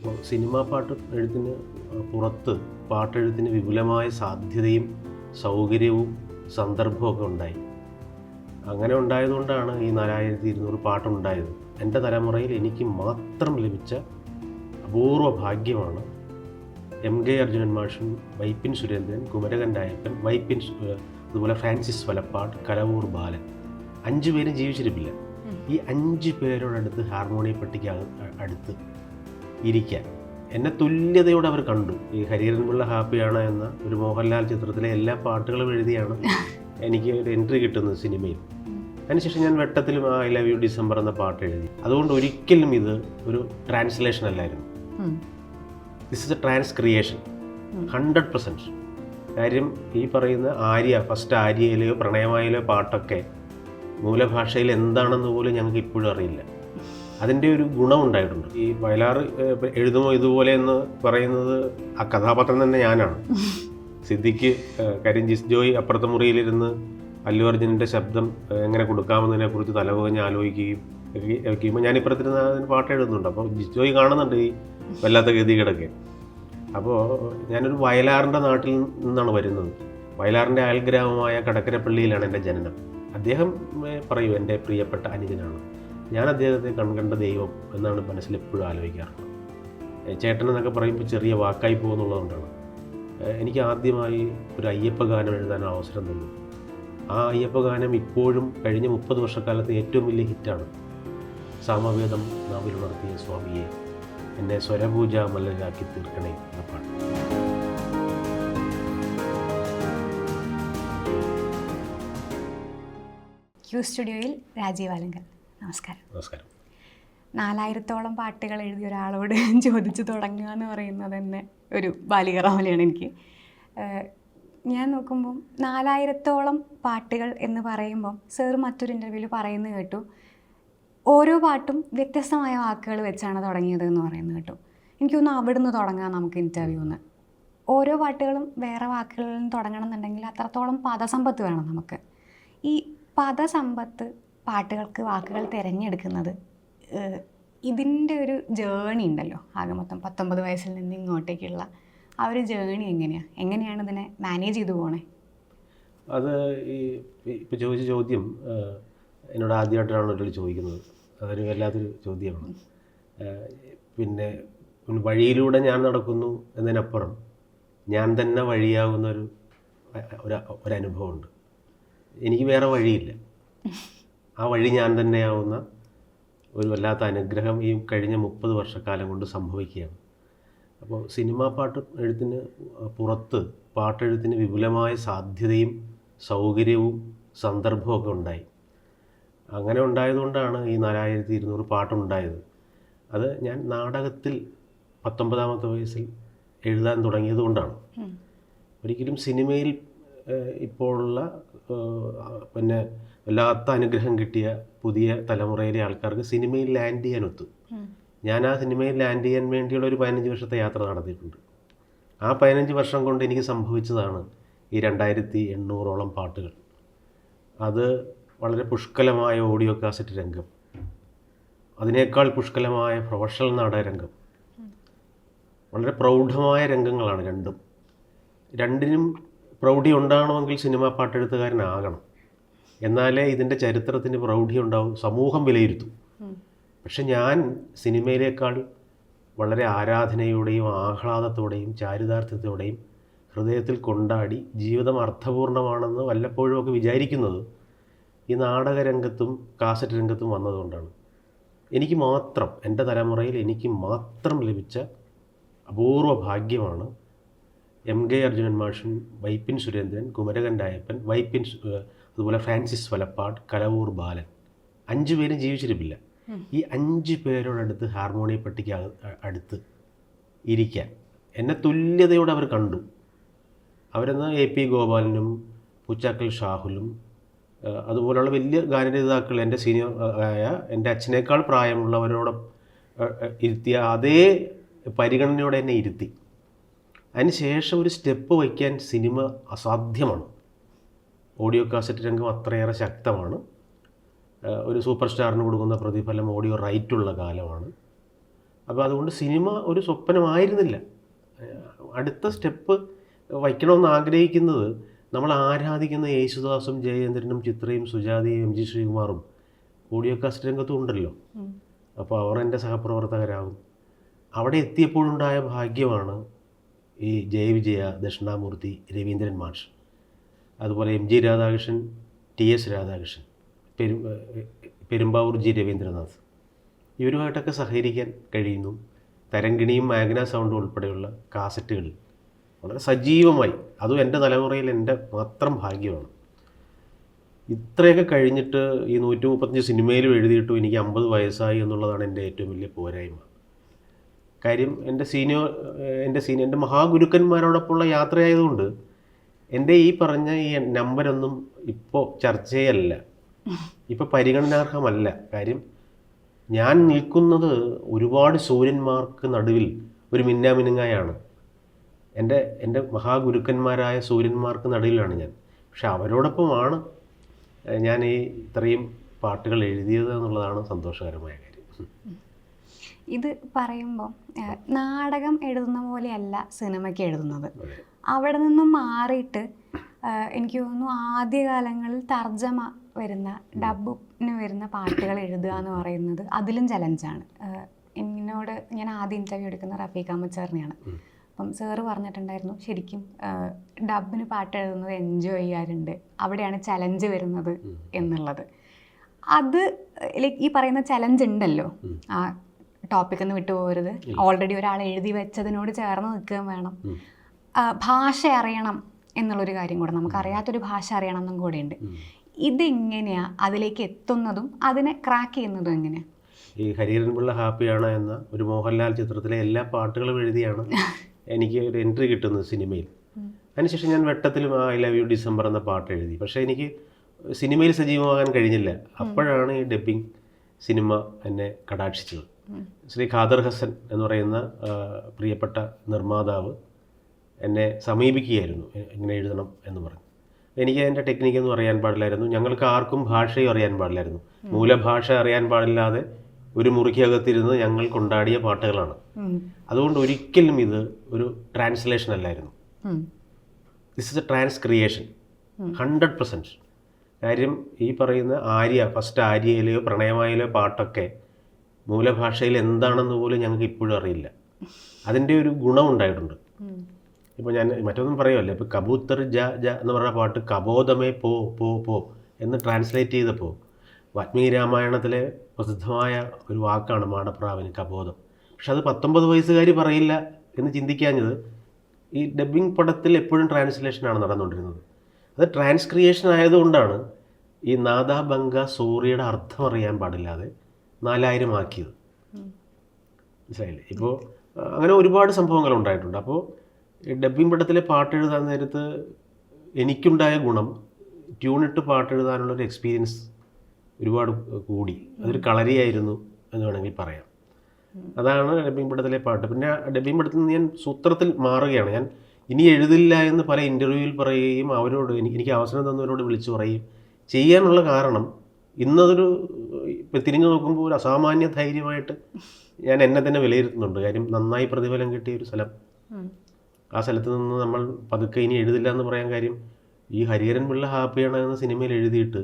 അപ്പോൾ സിനിമാ പാട്ട് എഴുത്തിന് പുറത്ത് പാട്ടെഴുത്തിന് വിപുലമായ സാധ്യതയും സൗകര്യവും സന്ദർഭമൊക്കെ ഉണ്ടായി. അങ്ങനെ ഉണ്ടായതുകൊണ്ടാണ് ഈ 4200 പാട്ടുണ്ടായത്. എൻ്റെ തലമുറയിൽ എനിക്ക് മാത്രം ലഭിച്ച അപൂർവ ഭാഗ്യമാണ് MK അർജുനൻ മാഷൻ, വൈപ്പിൻ സുരേന്ദ്രൻ, കുമരകൻ രായപ്പൻ, അതുപോലെ ഫ്രാൻസിസ് വലപ്പാട്, കലവൂർ ബാലൻ. 5 പേരും ജീവിച്ചിരിപ്പില്ല. ഈ 5 പേരോടടുത്ത് ഹാർമോണിയ പട്ടിക്ക് അടുത്ത് ഇരിക്കാൻ എന്നെ തുല്യതയോടെ അവർ കണ്ടു. ഈ ഹരിഹരൻ പിള്ള ഹാപ്പിയാണ് എന്ന ഒരു മോഹൻലാൽ ചിത്രത്തിലെ എല്ലാ പാട്ടുകളും എഴുതിയാണ് എനിക്ക് ഒരു എൻട്രി കിട്ടുന്നത് സിനിമയിൽ. അതിനുശേഷം ഞാൻ വെട്ടത്തിലും ഐ ലവ് യു ഡിസംബർ എന്ന പാട്ട് എഴുതി. അതുകൊണ്ട് ഒരിക്കലും ഇത് ഒരു ട്രാൻസ്ലേഷൻ അല്ലായിരുന്നു. This is a transcreation 100%. കാര്യം ഈ പറയുന്ന ഫസ്റ്റ് ആര്യയിലെയോ പ്രണയമായിലെയോ പാട്ടൊക്കെ മൂലഭാഷയിൽ എന്താണെന്ന് പോലും ഞങ്ങൾക്ക് ഇപ്പോഴും അറിയില്ല. അതിൻ്റെ ഒരു ഗുണമുണ്ടായിട്ടുണ്ട്. ഈ വയലാർ എഴുതുമോ ഇതുപോലെ എന്ന് പറയുന്നത് ആ കഥാപാത്രം തന്നെ ഞാനാണ്. സിദ്ദിഖ് കരിഞ്ചിസ് ജോയ് അപ്പുറത്തെ മുറിയിലിരുന്ന് അല്ലു അർജുനൻ്റെ ശബ്ദം എങ്ങനെ കൊടുക്കാമെന്നതിനെ കുറിച്ച് തലപുകഞ്ഞ് ആലോചിക്കുകയും ഞാനിപ്പുറത്തിരുന്ന് അതിന് പാട്ട് എഴുതുന്നുണ്ട്. അപ്പോൾ ജിസ് ജോയ് കാണുന്നുണ്ട് ഈ വല്ലാത്ത ഗതികേടൊക്കെ. അപ്പോൾ ഞാനൊരു വയലാറിൻ്റെ നാട്ടിൽ നിന്നാണ് വരുന്നത്. വയലാറിൻ്റെ അയൽഗ്രാമമായ കടക്കരപ്പള്ളിയിലാണ് എൻ്റെ ജനനം. അദ്ദേഹം പറയും എൻ്റെ പ്രിയപ്പെട്ട അനുജനാണ്. ഞാൻ അദ്ദേഹത്തെ കണ്ട ദൈവം എന്നാണ് മനസ്സിൽ എപ്പോഴും ആലോചിക്കാറുള്ളത്. ചേട്ടൻ എന്നൊക്കെ പറയുമ്പോൾ ചെറിയ വാക്കായി പോകുന്നുള്ളതുകൊണ്ടാണ്. എനിക്ക് ആദ്യമായി ഒരു അയ്യപ്പ ഗാനം എഴുതാൻ അവസരം തന്നു. ആ അയ്യപ്പ ഗാനം ഇപ്പോഴും കഴിഞ്ഞ 30 വർഷക്കാലത്ത് ഏറ്റവും വലിയ ഹിറ്റാണ്. സാമവേദം നാവിലുണർത്തിയ സ്വാമിയെ എന്നെ സ്വരപൂജ മല്ലരാക്കി തീർക്കണേ എന്ന പാട്ട്. ക്യൂ സ്റ്റുഡിയോയിൽ രാജീവ് ആലങ്കൽ. നമസ്കാരം. നമസ്കാരം. 4000-ഓളം പാട്ടുകൾ എഴുതിയ ഒരാളോട് ചോദിച്ചു തുടങ്ങുക എന്ന് പറയുന്നത് തന്നെ ഒരു ബാലികറ പോലെയാണ് എനിക്ക്. ഞാൻ നോക്കുമ്പം 4000-ഓളം പാട്ടുകൾ എന്ന് പറയുമ്പം സർ മറ്റൊരു ഇൻ്റർവ്യൂവിൽ പറയുന്നത് കേട്ടു, ഓരോ പാട്ടും വ്യത്യസ്തമായ വാക്കുകൾ വെച്ചാണ് തുടങ്ങിയത് എന്ന് പറയുന്നത് കേട്ടു. എനിക്കൊന്ന് അവിടുന്ന് തുടങ്ങാം നമുക്ക് ഇൻ്റർവ്യൂന്ന്. ഓരോ പാട്ടുകളും വേറെ വാക്കുകളിൽ നിന്ന് തുടങ്ങണം എന്നുണ്ടെങ്കിൽ അത്രത്തോളം പദസമ്പത്ത് വേണം നമുക്ക്. ഈ പദസമ്പത്ത് പാട്ടുകൾക്ക് വാക്കുകൾ തിരഞ്ഞെടുക്കുന്നത്, ഇതിൻ്റെ ഒരു ജേണി ഉണ്ടല്ലോ, ആകെ മൊത്തം 19 വയസ്സിൽ നിന്ന് ഇങ്ങോട്ടേക്കുള്ള ആ ഒരു ജേണി എങ്ങനെയാണ് ഇതിനെ മാനേജ് ചെയ്തു പോണേ? അത് ഇപ്പോൾ ചോദിച്ച ചോദ്യം എന്നോട് ആദ്യമായിട്ടാണ് ഒരാൾ ചോദിക്കുന്നത്. അതൊരു വല്ലാത്തൊരു ചോദ്യമാണ്. പിന്നെ വഴിയിലൂടെ ഞാൻ നടക്കുന്നു എന്നതിനപ്പുറം ഞാൻ തന്നെ വഴിയാകുന്ന ഒരനുഭവമുണ്ട്. എനിക്ക് വേറെ വഴിയില്ല. ആ വഴി ഞാൻ തന്നെയാവുന്ന ഒരു വല്ലാത്ത അനുഗ്രഹം ഈ കഴിഞ്ഞ 30 വർഷക്കാലം കൊണ്ട് സംഭവിക്കുകയാണ്. അപ്പോൾ സിനിമാ പാട്ട് എഴുത്തിന് പുറത്ത് പാട്ടെഴുത്തിന് വിപുലമായ സാധ്യതയും സൗകര്യവും സന്ദർഭമൊക്കെ ഉണ്ടായി. അങ്ങനെ ഉണ്ടായതുകൊണ്ടാണ് ഈ 4200 പാട്ടുണ്ടായത്. അത് ഞാൻ നാടകത്തിൽ 19ാമത്തെ വയസ്സിൽ എഴുതാൻ തുടങ്ങിയത് കൊണ്ടാണ്. ഒരിക്കലും സിനിമയിൽ ഇപ്പോഴുള്ള പിന്നെ വല്ലാത്ത അനുഗ്രഹം കിട്ടിയ പുതിയ തലമുറയിലെ ആൾക്കാർക്ക് സിനിമയിൽ ലാൻഡ് ചെയ്യാനൊത്തു. ഞാൻ ആ സിനിമയിൽ ലാൻഡ് ചെയ്യാൻ വേണ്ടിയുള്ള ഒരു 15 വർഷത്തെ യാത്ര നടത്തിയിട്ടുണ്ട്. ആ 15 വർഷം കൊണ്ട് എനിക്ക് സംഭവിച്ചതാണ് ഈ 2800-ഓളം പാട്ടുകൾ. അത് വളരെ പുഷ്കലമായ ഓഡിയോ കാസറ്റ് രംഗം, അതിനേക്കാൾ പുഷ്കലമായ പ്രൊഫഷണൽ നാടകരംഗം, വളരെ പ്രൗഢമായ രംഗങ്ങളാണ് രണ്ടിനും പ്രൗഢി ഉണ്ടാകണമെങ്കിൽ സിനിമാ പാട്ടെഴുത്തുകാരനാകണം. എന്നാലേ ഇതിൻ്റെ ചരിത്രത്തിന് പ്രൗഢി ഉണ്ടാവും, സമൂഹം വിലയിരുത്തും. പക്ഷെ ഞാൻ സിനിമയിലേക്കാൾ വളരെ ആരാധനയോടെയും ആഹ്ലാദത്തോടെയും ചാരിതാർത്ഥ്യത്തോടെയും ഹൃദയത്തിൽ കൊണ്ടാടി ജീവിതം അർത്ഥപൂർണ്ണമാണെന്ന് വല്ലപ്പോഴുമൊക്കെ വിചാരിക്കുന്നത് ഈ നാടകരംഗത്തും കാസറ്റ് രംഗത്തും വന്നതുകൊണ്ടാണ്. എനിക്ക് മാത്രം, എൻ്റെ തലമുറയിൽ എനിക്ക് മാത്രം ലഭിച്ച അപൂർവ ഭാഗ്യമാണ് MK അർജുനൻ മാഷൻ, വൈപ്പിൻ സുരേന്ദ്രൻ, കുമരകൻ രായപ്പൻ, അതുപോലെ ഫ്രാൻസിസ് വലപ്പാട്, കലവൂർ ബാലൻ. 5 പേരും ജീവിച്ചിരിപ്പില്ല. ഈ 5 പേരോടടുത്ത് ഹാർമോണിയ പട്ടിക്ക് അടുത്ത് ഇരിക്കാൻ എന്നെ തുല്യതയോടെ അവർ കണ്ടു. അവരെന്ന് AP ഗോപാലനും പൂച്ചാക്കൽ ഷാഹുലും അതുപോലുള്ള വലിയ ഗാനരചയിതാക്കൾ, എൻ്റെ സീനിയർ ആയ എൻ്റെ അച്ഛനേക്കാൾ പ്രായമുള്ളവരോട് ഇരുത്തിയ അതേ പരിഗണനയോടെ എന്നെ ഇരുത്തി. അതിനുശേഷം ഒരു സ്റ്റെപ്പ് വയ്ക്കാൻ സിനിമ അസാധ്യമാണ്. ഓഡിയോ കാസറ്റ് രംഗം അത്രയേറെ ശക്തമാണ്. ഒരു സൂപ്പർ സ്റ്റാറിന് കൊടുക്കുന്ന പ്രതിഫലം ഓഡിയോ റൈറ്റുള്ള കാലമാണ്. അപ്പോൾ അതുകൊണ്ട് സിനിമ ഒരു സ്വപ്നമായിരുന്നില്ല. അടുത്ത സ്റ്റെപ്പ് വയ്ക്കണമെന്ന് ആഗ്രഹിക്കുന്നത് നമ്മൾ ആരാധിക്കുന്ന യേശുദാസും ജയേന്ദ്രനും ചിത്രയും സുജാതയും എം ജി ശ്രീകുമാറും ഓഡിയോ കാസ്റ്റ് രംഗത്തും ഉണ്ടല്ലോ. അപ്പോൾ അവർ എൻ്റെ സഹപ്രവർത്തകരാകും. അവിടെ എത്തിയപ്പോഴുണ്ടായ ഭാഗ്യമാണ് ഈ ജയവിജയ, ദക്ഷിണാമൂർത്തി, രവീന്ദ്രൻ മാഷ്, അതുപോലെ M G Radhakrishnan, T S Radhakrishnan, Perumbavoor G Raveendranath, ഇവരുമായിട്ടൊക്കെ സഹകരിക്കാൻ കഴിയുന്നു. തരങ്കിണിയും മാഗ്ന സൗണ്ടും ഉൾപ്പെടെയുള്ള കാസറ്റുകളിൽ വളരെ സജീവമായി, അതും എൻ്റെ തലമുറയിൽ എൻ്റെ മാത്രം ഭാഗ്യമാണ്. ഇത്രയൊക്കെ കഴിഞ്ഞിട്ട് ഈ 135 സിനിമയിലും എഴുതിയിട്ടും എനിക്ക് 50 വയസ്സായി എന്നുള്ളതാണ് എൻ്റെ ഏറ്റവും വലിയ പോരായ്മ. കാര്യം എൻ്റെ മഹാഗുരുക്കന്മാരോടൊപ്പമുള്ള യാത്രയായതുകൊണ്ട് എൻ്റെ ഈ പറഞ്ഞ ഈ നമ്പരൊന്നും ഇപ്പോൾ ചർച്ചയല്ല, ഇപ്പോൾ പരിഗണനാർഹമല്ല. കാര്യം ഞാൻ നിൽക്കുന്നത് ഒരുപാട് സൂര്യന്മാർക്ക് നടുവിൽ ഒരു മിന്നാമിനുങ്ങായാണ്. എൻ്റെ മഹാഗുരുക്കന്മാരായ സൂര്യന്മാർക്ക് നടുവിലാണ് ഞാൻ. പക്ഷെ അവരോടൊപ്പമാണ് ഞാൻ ഈ ഇത്രയും പാട്ടുകൾ എഴുതിയത് എന്നുള്ളതാണ് സന്തോഷകരമായ കാര്യം. ഇത് പറയുമ്പോൾ നാടകം എഴുതുന്ന പോലെയല്ല സിനിമയ്ക്ക് എഴുതുന്നത്. അവിടെ നിന്നും മാറിയിട്ട് എനിക്ക് തോന്നുന്നു ആദ്യകാലങ്ങളിൽ തർജ്ജമ വരുന്ന, ഡബ്ബിന് വരുന്ന പാട്ടുകൾ എഴുതുക എന്ന് പറയുന്നത് അതിലും ചലഞ്ചാണ്. എന്നോട് ഞാൻ ആദ്യം ഇൻ്റർവ്യൂ എടുക്കുന്ന റഫീഖ് അഹമ്മദ് സാറിനെയാണ്. അപ്പം സാറ് പറഞ്ഞിട്ടുണ്ടായിരുന്നു ശരിക്കും ഡബ്ബിന് പാട്ട് എഴുതുന്നത് എൻജോയ് ചെയ്യാറുണ്ട്, അവിടെയാണ് ചലഞ്ച് വരുന്നത് എന്നുള്ളത്. അത് ലൈക്ക് ഈ പറയുന്ന ചലഞ്ച് ഉണ്ടല്ലോ, ആ ടോപ്പിക്കിൽ നിന്ന് വിട്ടുപോകരുത്, ഓൾറെഡി ഒരാൾ എഴുതി വെച്ചതിനോട് ചേർന്ന് നിൽക്കുകയും വേണം, ഭാഷ അറിയണം എന്നുള്ളൊരു കാര്യം കൂടെ, നമുക്കറിയാത്തൊരു ഭാഷ അറിയണം എന്നും കൂടെ ഉണ്ട്. ഇതെങ്ങനെയാണ് അതിലേക്ക് എത്തുന്നതും അതിനെ ക്രാക്ക് ചെയ്യുന്നതും എങ്ങനെയാണ്? ഈ ഹരിഹരൻ പിള്ള ഹാപ്പിയാണ് എന്ന ഒരു മോഹൻലാൽ ചിത്രത്തിലെ എല്ലാ പാട്ടുകളും എഴുതിയാണ് എനിക്ക് ഒരു എൻട്രി കിട്ടുന്നത് സിനിമയിൽ. അതിനുശേഷം ഞാൻ വെട്ടത്തിലും ഐ ലവ് യു ഡിസംബർ എന്ന പാട്ട് എഴുതി. പക്ഷേ എനിക്ക് സിനിമയിൽ സജീവമാകാൻ കഴിഞ്ഞില്ല. അപ്പോഴാണ് ഈ ഡബ്ബിംഗ് സിനിമ എന്നെ കടാക്ഷിച്ചത്. ശ്രീ ഖാദർ ഹസൻ എന്ന് പറയുന്ന പ്രിയപ്പെട്ട നിർമ്മാതാവ് എന്നെ സമീപിക്കുകയായിരുന്നു, ഇങ്ങനെ എഴുതണം എന്ന് പറഞ്ഞു. എനിക്ക് അതിൻ്റെ ടെക്നിക്കൊന്നും അറിയാൻ പാടില്ലായിരുന്നു, ഞങ്ങൾക്ക് ആർക്കും ഭാഷയും അറിയാൻ പാടില്ലായിരുന്നു. മൂലഭാഷ അറിയാൻ പാടില്ലാതെ ഒരു മുറിക്കകത്തിരുന്ന് ഞങ്ങൾ കൊണ്ടാടിയ പാട്ടുകളാണ്. അതുകൊണ്ട് ഒരിക്കലും ഇത് ഒരു ട്രാൻസ്ലേഷൻ അല്ലായിരുന്നു. This is a transcreation 100%. കാര്യം ഈ പറയുന്ന ഫസ്റ്റ് ആര്യയിലെയോ പ്രണയമായിലെയോ പാട്ടൊക്കെ മൂലഭാഷയിൽ എന്താണെന്ന് പോലും ഞങ്ങൾക്ക് ഇപ്പോഴും അറിയില്ല. അതിൻ്റെ ഒരു ഗുണമുണ്ടായിട്ടുണ്ട്. ഇപ്പോൾ ഞാൻ മറ്റൊന്നും പറയുമല്ലോ, ഇപ്പോൾ കബൂത്തർ ജ ജ എന്ന് പറഞ്ഞ പാട്ട് കബോധമേ പോ പോ പോ എന്ന് ട്രാൻസ്ലേറ്റ് ചെയ്തപ്പോൾ വാൽമീകി രാമായണത്തിലെ പ്രസിദ്ധമായ ഒരു വാക്കാണ് മാടപ്രാവിന് കബോധം. പക്ഷെ അത് 19 വയസ്സുകാർ പറയില്ല എന്ന് ചിന്തിക്കാഞ്ഞത് ഈ ഡബ്ബിംഗ് പടത്തിൽ എപ്പോഴും ട്രാൻസ്ലേഷനാണ് നടന്നുകൊണ്ടിരുന്നത്. അത് ട്രാൻസ്ക്രിയേഷൻ ആയതുകൊണ്ടാണ് ഈ നാദാ ബംഗ സോറിയുടെ അർത്ഥം അറിയാൻ പാടില്ലാതെ 4000 ആക്കിയത്. മനസ്സിലായില്ലേ? ഇപ്പോൾ അങ്ങനെ ഒരുപാട് സംഭവങ്ങൾ ഉണ്ടായിട്ടുണ്ട്. അപ്പോൾ ഡബ്ബിംഗ് പടത്തിലെ പാട്ട് എഴുതാൻ നേരത്ത് എനിക്കുണ്ടായ ഗുണം ട്യൂണിട്ട് പാട്ട് എഴുതാനുള്ളൊരു എക്സ്പീരിയൻസ് ഒരുപാട് കൂടി. അതൊരു കളരിയായിരുന്നു എന്ന് വേണമെങ്കിൽ പറയാം. അതാണ് ഡബ്ബിംഗ് പടത്തിലെ പാട്ട്. പിന്നെ ഡബ്ബിംഗ് പടത്തിൽ നിന്ന് ഞാൻ സൂത്രത്തിൽ മാറുകയാണ്. ഞാൻ ഇനി എഴുതില്ല എന്ന് പല ഇൻ്റർവ്യൂവിൽ പറയുകയും അവരോട് എനിക്ക് അവസരം തന്നവരോട് വിളിച്ചു പറയുകയും ചെയ്യാനുള്ള കാരണം ഇന്നതൊരു തിരിഞ്ഞു നോക്കുമ്പോൾ ഒരു അസാമാന്യ ധൈര്യമായിട്ട് ഞാൻ എന്നെ തന്നെ വിലയിരുത്തുന്നുണ്ട്. കാര്യം നന്നായി പ്രതിഫലം കിട്ടിയ ഒരു സ്ഥലം. ആ സ്ഥലത്ത് നിന്ന് നമ്മൾ പതുക്കെ ഇനി എഴുതില്ല എന്ന് പറയാൻ കാര്യം ഈ ഹരിഹരൻ പിള്ള ഹാപ്പിയാണ് എന്ന സിനിമയിൽ എഴുതിയിട്ട്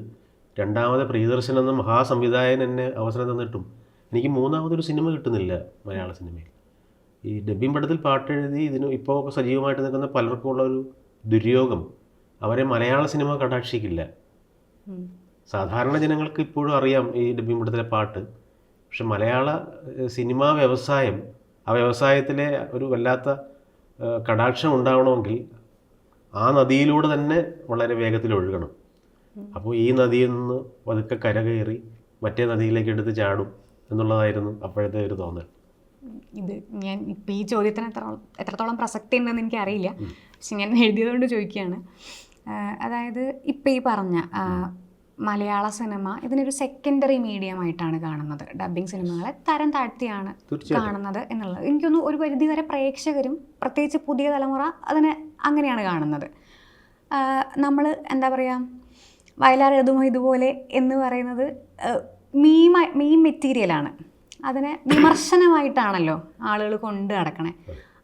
രണ്ടാമത് പ്രിയദർശൻ എന്ന മഹാസംവിധായകൻ എന്നെ അവസരം തന്നിട്ടും എനിക്ക് മൂന്നാമതൊരു സിനിമ കിട്ടുന്നില്ല മലയാള സിനിമയിൽ. ഈ ഡബ്ബിംഗ് പടത്തിൽ പാട്ട് എഴുതി ഇതിന് ഇപ്പോൾ സജീവമായിട്ട് നിൽക്കുന്ന പലർക്കും ഉള്ള ഒരു ദുര്യോഗം, അവരെ മലയാള സിനിമ കടാക്ഷിക്കില്ല. സാധാരണ ജനങ്ങൾക്ക് ഇപ്പോഴും അറിയാം ഈ ഡബ്ബിംഗ് പടത്തിലെ പാട്ട്. പക്ഷെ മലയാള സിനിമാ വ്യവസായം, ആ വ്യവസായത്തിലെ ഒരു വല്ലാത്ത കടാക്ഷം ഉണ്ടാവണമെങ്കിൽ ആ നദിയിലൂടെ തന്നെ വളരെ വേഗത്തിൽ ഒഴുകണം. അപ്പോൾ ഈ നദിയിൽ നിന്ന് പതുക്കെ കരകയറി മറ്റേ നദിയിലേക്ക് എടുത്ത് ചാടും എന്നുള്ളതായിരുന്നു അപ്പോഴത്തെ ഒരു തോന്നൽ. ഇത് ഞാൻ ഇപ്പം ഈ ചോദ്യത്തിന് എത്രത്തോളം പ്രസക്തി ഉണ്ടെന്ന് എനിക്കറിയില്ല, പക്ഷെ ഞാൻ എഴുതിയതുകൊണ്ട് ചോദിക്കുകയാണ്. അതായത് ഇപ്പം ഈ പറഞ്ഞ മലയാള സിനിമ ഇതിനൊരു സെക്കൻഡറി മീഡിയമായിട്ടാണ് കാണുന്നത്, ഡബ്ബിംഗ് സിനിമകളെ തരം താഴ്ത്തിയാണ് കാണുന്നത് എന്നുള്ളത്. എനിക്കൊന്ന് ഒരു പരിധിവരെ പ്രേക്ഷകരും പ്രത്യേകിച്ച് പുതിയ തലമുറ അതിനെ അങ്ങനെയാണ് കാണുന്നത്. നമ്മൾ എന്താ പറയുക, വയലാർ എഴുതുമോ ഇതുപോലെ എന്ന് പറയുന്നത് മീം മെറ്റീരിയലാണ്. അതിനെ വിമർശനമായിട്ടാണല്ലോ ആളുകൾ കൊണ്ട് നടക്കണേ.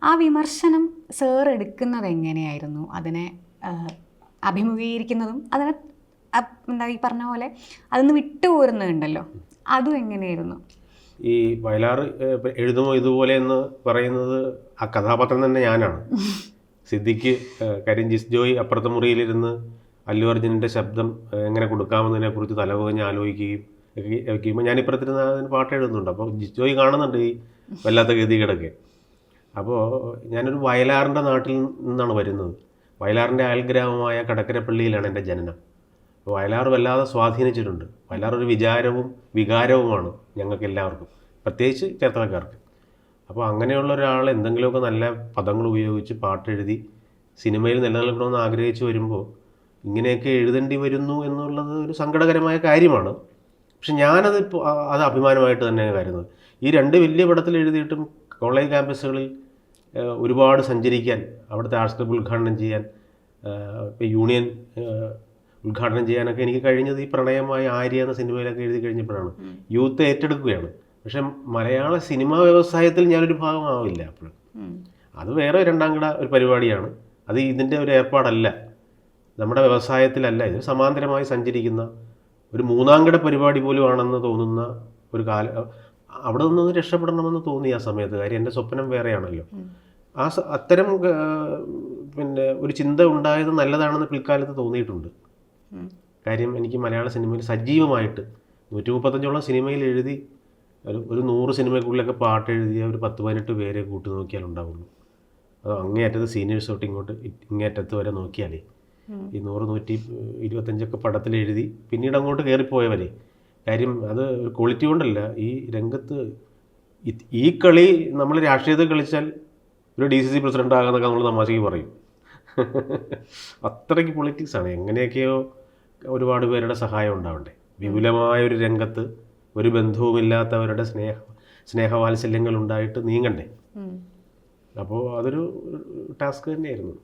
ആ വിമർശനം സാർ എടുക്കുന്നത് എങ്ങനെയായിരുന്നു? അതിനെ അഭിമുഖീകരിക്കുന്നതും അതിനെ എന്താ ഈ പറഞ്ഞ പോലെ അതൊന്ന് വിട്ടുപോരുന്നുണ്ടല്ലോ, അതും എങ്ങനെയായിരുന്നു? ഈ വയലാർ എഴുതുമോ ഇതുപോലെ എന്ന് പറയുന്നത് ആ കഥാപാത്രം തന്നെ ഞാനാണ്. സിദ്ദിഖ് കാര്യം ജിസ് ജോയ് അപ്പുറത്തെ മുറിയിലിരുന്ന് അല്ലു അർജുനൻ്റെ ശബ്ദം എങ്ങനെ കൊടുക്കാമെന്നതിനെക്കുറിച്ച് തലകുഞ്ഞ് ആലോചിക്കുകയും ഞാനിപ്പുറത്തിരുന്ന് അതിന് പാട്ട് എഴുതുന്നുണ്ട്. അപ്പോൾ ജിസ് ജോയ് കാണുന്നുണ്ട് ഈ വല്ലാത്ത ഗതികേടൊക്കെ. അപ്പോൾ ഞാനൊരു വയലാറിൻ്റെ നാട്ടിൽ നിന്നാണ് വരുന്നത്. വയലാറിൻ്റെ അയൽഗ്രാമമായ കടക്കരപ്പള്ളിയിലാണ് എൻ്റെ ജനനം. അപ്പോൾ വയലാർ വല്ലാതെ സ്വാധീനിച്ചിട്ടുണ്ട്. വയലാർ ഒരു വിചാരവും വികാരവുമാണ് ഞങ്ങൾക്ക് എല്ലാവർക്കും, പ്രത്യേകിച്ച് ചേർത്തലക്കാർക്ക്. അപ്പോൾ അങ്ങനെയുള്ള ഒരാൾ എന്തെങ്കിലുമൊക്കെ നല്ല പദങ്ങൾ ഉപയോഗിച്ച് പാട്ടെഴുതി സിനിമയിൽ നിലനിൽക്കണമെന്ന് ആഗ്രഹിച്ചു വരുമ്പോൾ ഇങ്ങനെയൊക്കെ എഴുതേണ്ടി വരുന്നു എന്നുള്ളത് ഒരു സങ്കടകരമായ കാര്യമാണ്. പക്ഷെ ഞാനത് അത് അഭിമാനമായിട്ട് തന്നെയാണ് കരുതുന്നത്. ഈ 2 വലിയ പടത്തിൽ എഴുതിയിട്ടും കോളേജ് ക്യാമ്പസുകളിൽ ഒരുപാട് സഞ്ചരിക്കാൻ, അവിടുത്തെ ആർട്സ് ക്ലബ്ബ് ഉദ്ഘാടനം ചെയ്യാൻ, ഇപ്പോൾ യൂണിയൻ ഉദ്ഘാടനം ചെയ്യാനൊക്കെ എനിക്ക് കഴിഞ്ഞത് ഈ പ്രണയമായ ആര്യ എന്ന സിനിമയിലൊക്കെ എഴുതി കഴിഞ്ഞപ്പോഴാണ്. യൂത്ത് ഏറ്റെടുക്കുകയാണ്. പക്ഷെ മലയാള സിനിമാ വ്യവസായത്തിൽ ഞാനൊരു ഭാഗമാവില്ല അപ്പോഴും. അത് വേറെ 2ാം കിട ഒരു പരിപാടിയാണ്. അത് ഇതിൻ്റെ ഒരു ഏർപ്പാടല്ല, നമ്മുടെ വ്യവസായത്തിലല്ല. ഇത് സമാന്തരമായി സഞ്ചരിക്കുന്ന ഒരു 3ാം കിട പരിപാടി പോലും ആണെന്ന് തോന്നുന്ന ഒരു അവിടെ നിന്ന് രക്ഷപ്പെടണമെന്ന് തോന്നി ആ സമയത്ത്. കാര്യം എൻ്റെ സ്വപ്നം വേറെയാണല്ലോ. അത്തരം പിന്നെ ഒരു ചിന്ത ഉണ്ടായത് നല്ലതാണെന്ന് പിൽക്കാലത്ത് തോന്നിയിട്ടുണ്ട്. കാര്യം എനിക്ക് മലയാള സിനിമയിൽ സജീവമായിട്ട് 135ഓളം സിനിമയിൽ എഴുതി ഒരു 100 സിനിമയ്ക്കുള്ളിലൊക്കെ പാട്ട് എഴുതിയ ഒരു 10-18 പേരെ കൂട്ടി നോക്കിയാൽ ഉണ്ടാവുള്ളൂ. അത് അങ്ങേയറ്റത്ത് സീനിയേഴ്സ് തൊട്ട് ഇങ്ങേറ്റത്ത് വരെ നോക്കിയാലേ ഈ 100-125 പടത്തിൽ എഴുതി പിന്നീട് അങ്ങോട്ട് കയറിപ്പോയവരെ. കാര്യം അത് ഒരു ക്വാളിറ്റി കൊണ്ടല്ല. ഈ രംഗത്ത് ഈ കളി നമ്മൾ രാഷ്ട്രീയത്തിൽ കളിച്ചാൽ ഒരു DCC പ്രസിഡൻ്റ് ആകാമെന്നൊക്കെ നമ്മൾ തമാശയ്ക്ക് പറയും. അത്രയ്ക്ക് പൊളിറ്റിക്സാണ്. എങ്ങനെയൊക്കെയോ ഒരുപാട് പേരുടെ സഹായം ഉണ്ടാവണ്ടേ. വിപുലമായൊരു രംഗത്ത് ഒരു ബന്ധവുമില്ലാത്തവരുടെ സ്നേഹവാത്സല്യങ്ങൾ ഉണ്ടായിട്ട് നീങ്ങണ്ടേ. അപ്പോൾ അതൊരു ടാസ്ക് തന്നെയായിരുന്നു.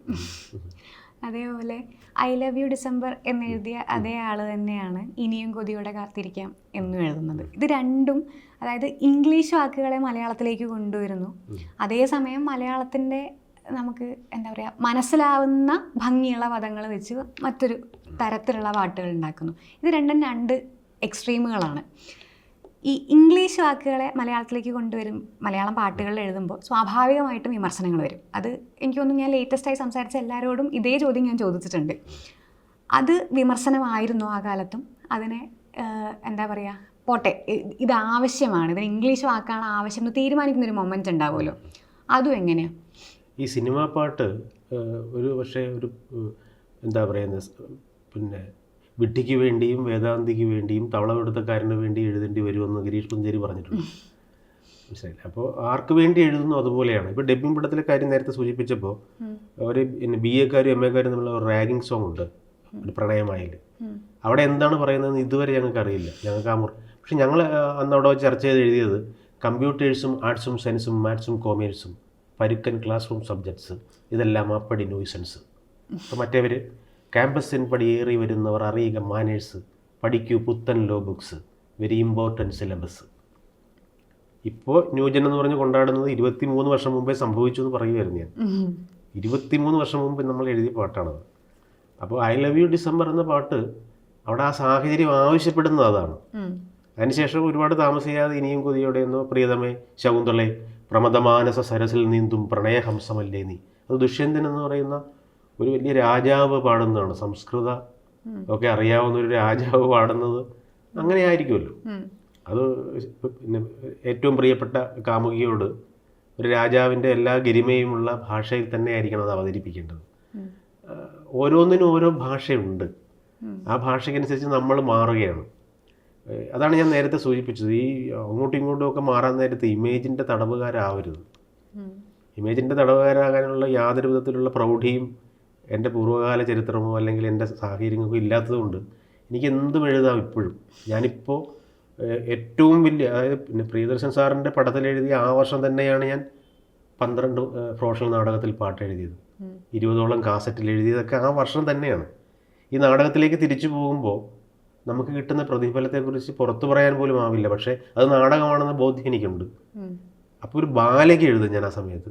അതേപോലെ ഐ ലവ് യു ഡിസംബർ എന്നെഴുതിയ അതേ ആൾ തന്നെയാണ് ഇനിയും കൊതിയോടെ കാത്തിരിക്കാം എന്നും എഴുതുന്നത്. ഇത് രണ്ടും അതായത് ഇംഗ്ലീഷ് വാക്കുകളെ മലയാളത്തിലേക്ക് കൊണ്ടുവരുന്നു, അതേസമയം മലയാളത്തിൻ്റെ നമുക്ക് എന്താ പറയുക മനസ്സിലാവുന്ന ഭംഗിയുള്ള പദങ്ങൾ വെച്ച് മറ്റൊരു തരത്തിലുള്ള പാട്ടുകൾ ഉണ്ടാക്കുന്നു. ഇത് രണ്ടും 2 എക്സ്ട്രീമുകളാണ്. ഈ ഇംഗ്ലീഷ് വാക്കുകളെ മലയാളത്തിലേക്ക് കൊണ്ടുവരും, മലയാളം പാട്ടുകളിൽ എഴുതുമ്പോൾ സ്വാഭാവികമായിട്ടും വിമർശനങ്ങൾ വരും. അത് എനിക്ക് തോന്നുന്നു ഞാൻ ലേറ്റസ്റ്റായി സംസാരിച്ച എല്ലാവരോടും ഇതേ ചോദ്യം ഞാൻ ചോദിച്ചിട്ടുണ്ട്. അത് വിമർശനമായിരുന്നു ആ കാലത്തും. അതിനെ എന്താ പറയുക, പോട്ടെ ഇത് ആവശ്യമാണ്, ഇതിന് ഇംഗ്ലീഷ് വാക്കാണ് ആവശ്യം എന്ന് തീരുമാനിക്കുന്നൊരു മൊമെൻ്റ് ഉണ്ടാവുമല്ലോ, അതും എങ്ങനെയാണ്? ഈ സിനിമാ പാട്ട് ഒരു പക്ഷേ ഒരു എന്താ പറയുന്നത്, പിന്നെ വിഡ്ഢിക്ക് വേണ്ടിയും വേദാന്തിക്ക് വേണ്ടിയും തവളപിടുത്തക്കാരന് വേണ്ടി എഴുതേണ്ടി വരുമെന്ന് ഗിരീഷ് പുഞ്ചേരി പറഞ്ഞിട്ടുണ്ട്. മനസ്സിലായില്ല? അപ്പോൾ ആർക്ക് വേണ്ടി എഴുതുന്നു അതുപോലെയാണ്. ഇപ്പോൾ ഡബ്ബിംഗ് പടത്തിലെ കാര്യം നേരത്തെ സൂചിപ്പിച്ചപ്പോൾ ഒരു BA കാരും MA കാരും തമ്മിലുള്ള ഒരു റാഗിങ് സോങ് ഉണ്ട്, ഒരു പ്രണയമായാൽ. അവിടെ എന്താണ് പറയുന്നതെന്ന് ഇതുവരെ ഞങ്ങൾക്ക് അറിയില്ല. ഞങ്ങൾക്ക് പക്ഷെ ഞങ്ങൾ അന്ന് അവിടെ ചർച്ച ചെയ്ത് എഴുതിയത് കമ്പ്യൂട്ടേഴ്സും ആർട്സും സയൻസും മാത്സും കോമേഴ്സും പരുക്കൻ ക്ലാസ് റൂം സബ്ജക്ട്സ് ഇതെല്ലാം അപ്പടി നോയ്സൻസ്. അപ്പോൾ മറ്റേവർ ക്യാമ്പസിൻ പടിയേറി വരുന്നവർ അറിയുക മാനേഴ്സ്, പഠിക്കൂ പുത്തൻ law books, very important syllabus. ഇപ്പോൾ ന്യൂജൻ എന്ന് പറഞ്ഞ് കൊണ്ടാടുന്നത് 23 വർഷം മുമ്പേ സംഭവിച്ചു എന്ന് പറയുമായിരുന്നു ഞാൻ. 23 വർഷം മുമ്പ് നമ്മൾ എഴുതിയ പാട്ടാണത്. അപ്പോൾ ഐ ലവ് യു ഡിസംബർ എന്ന പാട്ട് അവിടെ ആ സാഹചര്യം ആവശ്യപ്പെടുന്നത് അതാണ്. അതിനുശേഷം ഒരുപാട് താമസിയാതെ ഇനിയും കൊതിയോടെയെന്നോ പ്രിയതമേ ശകുന്തളെ പ്രമദമാനസ സരസിൽ നീന്തും പ്രണയഹംസമല്ലേ നീ, അത് ദുഷ്യന്തൻ എന്ന് പറയുന്ന ഒരു വലിയ രാജാവ് പാടുന്നതാണ്. സംസ്കൃത ഒക്കെ അറിയാവുന്ന ഒരു രാജാവ് പാടുന്നത് അങ്ങനെ ആയിരിക്കുമല്ലോ. അത് പിന്നെ ഏറ്റവും പ്രിയപ്പെട്ട കാമുകിയോട് ഒരു രാജാവിൻ്റെ എല്ലാ ഗരിമയുമുള്ള ഭാഷയിൽ തന്നെ ആയിരിക്കണം അത് അവതരിപ്പിക്കേണ്ടത്. ഓരോന്നിനും ഓരോ ഭാഷയുണ്ട്. ആ ഭാഷയ്ക്കനുസരിച്ച് നമ്മൾ മാറുകയാണ്. അതാണ് ഞാൻ നേരത്തെ സൂചിപ്പിച്ചത്. ഈ അങ്ങോട്ടും ഇങ്ങോട്ടും ഒക്കെ മാറാൻ നേരത്ത് ഇമേജിൻ്റെ തടവുകാരാവരുത്. ഇമേജിൻ്റെ തടവുകാരാകാനുള്ള യാതൊരു വിധത്തിലുള്ള പ്രൗഢിയും എൻ്റെ പൂർവ്വകാല ചരിത്രമോ അല്ലെങ്കിൽ എൻ്റെ സാഹചര്യങ്ങളോ ഇല്ലാത്തതുകൊണ്ട് എനിക്ക് എന്തും എഴുതാം ഇപ്പോഴും. ഞാനിപ്പോൾ ഏറ്റവും വലിയ, അതായത് പിന്നെ പ്രിയദർശൻ സാറിൻ്റെ പടത്തിലെഴുതിയ ആ വർഷം തന്നെയാണ് ഞാൻ 12 പ്രൊഫഷണൽ നാടകത്തിൽ പാട്ട് എഴുതിയത്. 20ഓളം കാസറ്റിൽ എഴുതിയതൊക്കെ ആ വർഷം തന്നെയാണ്. ഈ നാടകത്തിലേക്ക് തിരിച്ചു പോകുമ്പോൾ നമുക്ക് കിട്ടുന്ന പ്രതിഫലത്തെക്കുറിച്ച് പുറത്തു പറയാൻ പോലും ആവില്ല. പക്ഷേ അത് നാടകമാണെന്ന ബോധ്യം എനിക്കുണ്ട്. അപ്പോൾ ഒരു ബാലയ്ക്ക് എഴുതും ഞാൻ ആ സമയത്ത്.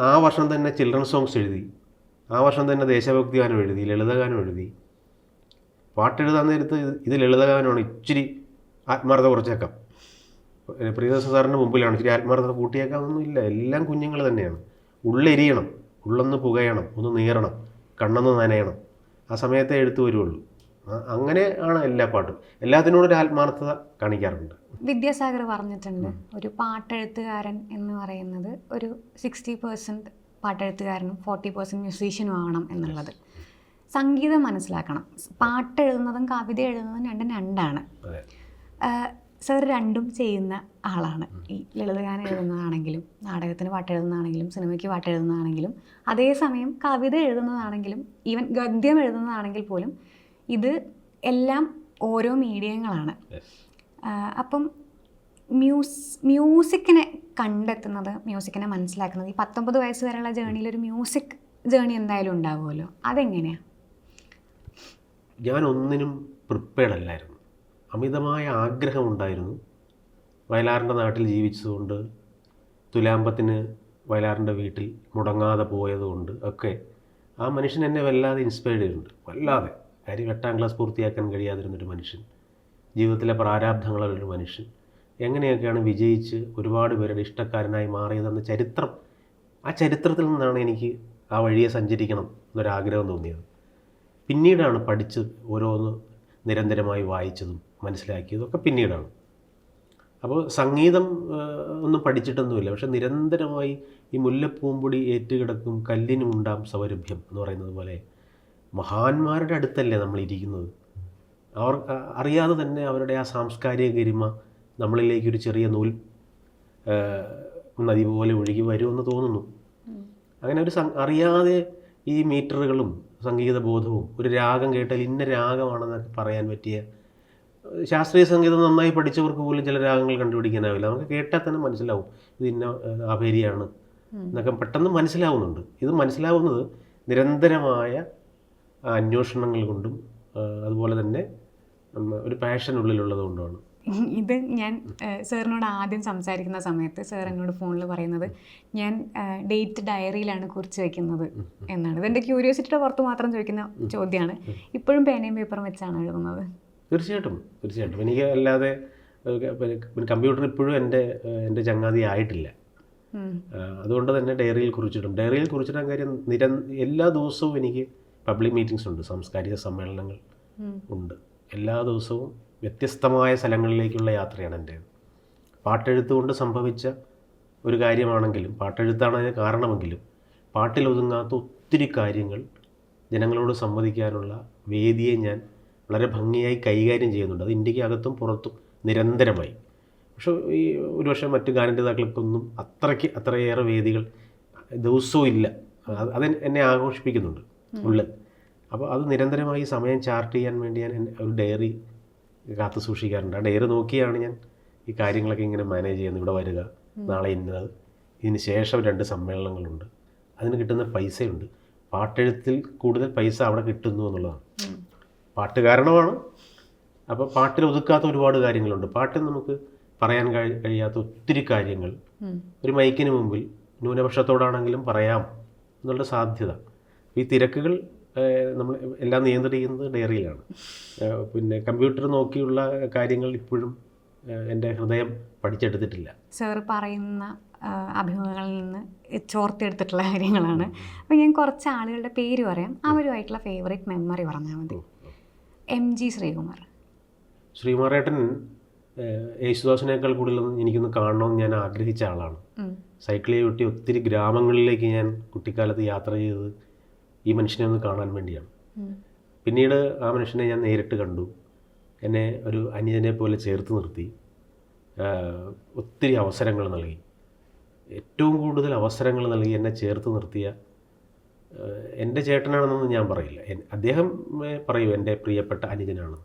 ആ വർഷം തന്നെ ചിൽഡ്രൻ സോങ്സ് എഴുതി, ആ വർഷം തന്നെ ദേശഭക്തി ഗാനം എഴുതി, ലളിതഗാനം എഴുതി. പാട്ടെഴുതാൻ നേരത്ത് ഇത് ലളിതഗാനമാണ്, ഇച്ചിരി ആത്മാർത്ഥത കുറച്ചേക്കാം, പ്രിയദർശൻ സാറിൻ്റെ മുമ്പിലാണ്, ഇച്ചിരി ആത്മാർത്ഥത കൂട്ടിയേക്കാമൊന്നുമില്ല. എല്ലാം കുഞ്ഞുങ്ങൾ തന്നെയാണ്. ഉള്ളെരിയണം, ഉള്ളൊന്ന് പുകയണം, ഒന്ന് നീറണം, കണ്ണൊന്ന് നനയണം, ആ സമയത്തെ എഴുത്ത് വരുള്ളൂ. അങ്ങനെ ആണ് എല്ലാ പാട്ടും. എല്ലാത്തിനോടും ഒരു ആത്മാർത്ഥത കാണിക്കാറുണ്ട്. വിദ്യാസാഗർ പറഞ്ഞിട്ടുണ്ട്, ഒരു പാട്ടെഴുത്തുകാരൻ എന്ന് പറയുന്നത് ഒരു 60% പാട്ടെഴുത്തുകാരനും 40% മ്യൂസീഷ്യനും ആവണം എന്നുള്ളത്. സംഗീതം മനസ്സിലാക്കണം. പാട്ട് എഴുതുന്നതും കവിത എഴുതുന്നതും രണ്ടും രണ്ടാണ്. സർ രണ്ടും ചെയ്യുന്ന ആളാണ്. ഈ ലളിതഗാനം എഴുതുന്നതാണെങ്കിലും നാടകത്തിന് പാട്ട് എഴുതുന്നതാണെങ്കിലും സിനിമയ്ക്ക് പാട്ട് എഴുതുന്നതാണെങ്കിലും അതേസമയം കവിത എഴുതുന്നതാണെങ്കിലും ഈവൻ ഗദ്യം എഴുതുന്നതാണെങ്കിൽ പോലും ഇത് എല്ലാം ഓരോ മീഡിയങ്ങളാണ്. അപ്പം മ്യൂസിക്കിനെ കണ്ടെത്തുന്നത്, മ്യൂസിക്കിനെ മനസ്സിലാക്കുന്നത്, ഈ 19 വയസ്സ് വരെയുള്ള ജേണിയിൽ ഒരു മ്യൂസിക് ജേണി എന്തായാലും ഉണ്ടാവുമല്ലോ, അതെങ്ങനെയാണ്? ഞാൻ ഒന്നിനും പ്രിപ്പയർഡ് അല്ലായിരുന്നു. അമിതമായ ആഗ്രഹമുണ്ടായിരുന്നു. വയലാറിൻ്റെ നാട്ടിൽ ജീവിച്ചതുകൊണ്ട്, തുലാമ്പത്തിന് വയലാറിൻ്റെ വീട്ടിൽ മുടങ്ങാതെ പോയതുകൊണ്ട് ഒക്കെ ആ മനുഷ്യൻ എന്നെ വല്ലാതെ ഇൻസ്പയർഡ് ചെയ്തിട്ടുണ്ട്. വല്ലാതെ. കാര്യം 8ാം ക്ലാസ് പൂർത്തിയാക്കാൻ കഴിയാതിരുന്നൊരു മനുഷ്യൻ, ജീവിതത്തിലെ പ്രാരാബ്ധങ്ങളുള്ളൊരു മനുഷ്യൻ എങ്ങനെയൊക്കെയാണ് വിജയിച്ച് ഒരുപാട് പേരുടെ ഇഷ്ടക്കാരനായി മാറിയതെന്ന ചരിത്രം, ആ ചരിത്രത്തിൽ നിന്നാണ് എനിക്ക് ആ വഴിയെ സഞ്ചരിക്കണം എന്നൊരാഗ്രഹം തോന്നിയത്. പിന്നീടാണ് പഠിച്ച് ഓരോന്ന് നിരന്തരമായി വായിച്ചതും മനസ്സിലാക്കിയതും ഒക്കെ പിന്നീടാണ്. അപ്പോൾ സംഗീതം ഒന്നും പഠിച്ചിട്ടൊന്നുമില്ല. പക്ഷെ നിരന്തരമായി ഈ മുല്ലപ്പൂമ്പൊടി ഏറ്റുകിടക്കും കല്ലിനുമുണ്ടാം സൗരഭ്യം എന്ന് പറയുന്നത് പോലെ മഹാന്മാരുടെ അടുത്തല്ലേ നമ്മൾ ഇരിക്കുന്നത്. അവർ അറിയാതെ തന്നെ അവരുടെ ആ സാംസ്കാരിക ഗരിമ നമ്മളിലേക്കൊരു ചെറിയ നൂൽ നദി പോലെ ഒഴുകി വരുമെന്ന് തോന്നുന്നു. അങ്ങനെ ഒരു അറിയാതെ ഈ മീറ്ററുകളും സംഗീത ബോധവും, ഒരു രാഗം കേട്ടാൽ ഇന്ന രാഗമാണെന്നൊക്കെ പറയാൻ പറ്റിയ, ശാസ്ത്രീയ സംഗീതം നന്നായി പഠിച്ചവർക്ക് പോലും ചില രാഗങ്ങൾ കണ്ടുപിടിക്കാനാവില്ല. നമുക്ക് കേട്ടാൽ തന്നെ മനസ്സിലാവും ഇത് ഇന്ന ആഭേരിയാണ് എന്നൊക്കെ പെട്ടെന്ന് മനസ്സിലാവുന്നുണ്ട്. ഇത് മനസ്സിലാവുന്നത് നിരന്തരമായ അന്വേഷണങ്ങൾ കൊണ്ടും അതുപോലെ തന്നെ ഒരു പാഷൻ ഉള്ളിലുള്ളത് കൊണ്ടുമാണ്. ഇത് ഞാൻ സാറിനോട് ആദ്യം സംസാരിക്കുന്ന സമയത്ത് സാർ എന്നോട് ഫോണിൽ പറയുന്നത് ഞാൻ ഡേറ്റ് ഡയറിയിലാണ് കുറിച്ച് വയ്ക്കുന്നത് എന്നാണ്. ഇതെൻ്റെ ക്യൂരിയോസിറ്റിയുടെ പുറത്ത് മാത്രം ചോദിക്കുന്ന ചോദ്യമാണ്. ഇപ്പോഴും പേനയും പേപ്പറും വെച്ചാണ് എഴുതുന്നത്? തീർച്ചയായിട്ടും. എനിക്ക് അല്ലാതെ കമ്പ്യൂട്ടർ ഇപ്പോഴും എൻ്റെ ചങ്ങാതി ആയിട്ടില്ല. അതുകൊണ്ട് തന്നെ ഡയറിയിൽ കുറിച്ചിടും. ഡയറിയിൽ കുറിച്ചിടാൻ കാര്യം എല്ലാ ദിവസവും എനിക്ക് പബ്ലിക് മീറ്റിംഗ്സ് ഉണ്ട്, സാംസ്കാരിക സമ്മേളനങ്ങൾ ഉണ്ട്. എല്ലാ ദിവസവും വ്യത്യസ്തമായ സ്ഥലങ്ങളിലേക്കുള്ള യാത്രയാണ് എൻ്റേത്. പാട്ടെഴുത്തുകൊണ്ട് സംഭവിച്ച ഒരു കാര്യമാണെങ്കിലും, പാട്ടെഴുത്താണ് അതിന് കാരണമെങ്കിലും, പാട്ടിൽ ഒതുങ്ങാത്ത ഒത്തിരി കാര്യങ്ങൾ ജനങ്ങളോട് സംവദിക്കാനുള്ള വേദിയെ ഞാൻ വളരെ ഭംഗിയായി കൈകാര്യം ചെയ്യുന്നുണ്ട്. അത് ഇന്ത്യക്ക് അകത്തും പുറത്തും നിരന്തരമായി. പക്ഷേ ഈ ഒരുപക്ഷെ മറ്റു ഗാനരചയിതാക്കൾക്കൊന്നും അത്രയേറെ വേദികൾ ദിവസവും ഇല്ല. അത് എന്നെ ആഘോഷിപ്പിക്കുന്നുണ്ട് ഉള്ളിൽ. അപ്പോൾ അത് നിരന്തരമായി സമയം ചാർട്ട് ചെയ്യാൻ വേണ്ടി ഞാൻ ഒരു ഡയറി കാത്തു സൂക്ഷിക്കാറുണ്ട്. ആ ഡയറി നോക്കിയാണ് ഞാൻ ഈ കാര്യങ്ങളൊക്കെ ഇങ്ങനെ മാനേജ് ചെയ്യുന്നത്. ഇവിടെ വരിക, നാളെ ഇന്നത്, ഇതിന് ശേഷം 2 സമ്മേളനങ്ങളുണ്ട്, അതിന് കിട്ടുന്ന പൈസയുണ്ട്. പാട്ടെഴുത്തിൽ കൂടുതൽ പൈസ അവിടെ കിട്ടുന്നു എന്നുള്ളതാണ്. പാട്ട് കാരണമാണ്. അപ്പോൾ പാട്ടിൽ ഒതുക്കാത്ത ഒരുപാട് കാര്യങ്ങളുണ്ട്. പാട്ടിൽ നമുക്ക് പറയാൻ കഴിയാത്ത ഒത്തിരി കാര്യങ്ങൾ ഒരു മൈക്കിന് മുമ്പിൽ ന്യൂനപക്ഷത്തോടാണെങ്കിലും പറയാം എന്നുള്ള സാധ്യത. ഈ തിരക്കുകൾ നമ്മൾ എല്ലാം നിയന്ത്രിക്കുന്നത് ഡയറിയിലാണ്. പിന്നെ കമ്പ്യൂട്ടർ നോക്കിയുള്ള കാര്യങ്ങൾ ഇപ്പോഴും എൻ്റെ ഹൃദയം പഠിച്ചെടുത്തിട്ടില്ല. സാർ പറയുന്ന അഭിമുഖങ്ങളിൽ നിന്ന് ചോർത്തെടുത്തിട്ടുള്ള കാര്യങ്ങളാണ്. അപ്പോൾ ഞാൻ കുറച്ച് ആളുകളുടെ പേര് പറയാം, അവരുമായിട്ടുള്ള ഫേവറേറ്റ് മെമ്മറി പറഞ്ഞാൽ മതി. MG ശ്രീകുമാർ. ശ്രീകുമാറേട്ടൻ യേശുദാസിനേക്കാൾ കൂടുതലൊന്നും എനിക്കൊന്ന് കാണണമെന്ന് ഞാൻ ആഗ്രഹിച്ച ആളാണ്. സൈക്കിളിൽ ഒട്ടി ഒത്തിരി ഗ്രാമങ്ങളിലേക്ക് ഞാൻ കുട്ടിക്കാലത്ത് യാത്ര ചെയ്തത് ഈ മനുഷ്യനെ ഒന്ന് കാണാൻ വേണ്ടിയാണ്. പിന്നീട് ആ മനുഷ്യനെ ഞാൻ നേരിട്ട് കണ്ടു. എന്നെ ഒരു അനിയനെ പോലെ ചേർത്ത് നിർത്തി ഒത്തിരി അവസരങ്ങൾ നൽകി. ഏറ്റവും കൂടുതൽ അവസരങ്ങൾ നൽകി എന്നെ ചേർത്ത് നിർത്തിയ എൻ്റെ ചേട്ടനാണെന്നൊന്നും ഞാൻ പറയില്ല. അദ്ദേഹം പറയൂ എൻ്റെ പ്രിയപ്പെട്ട അനുജനാണ്.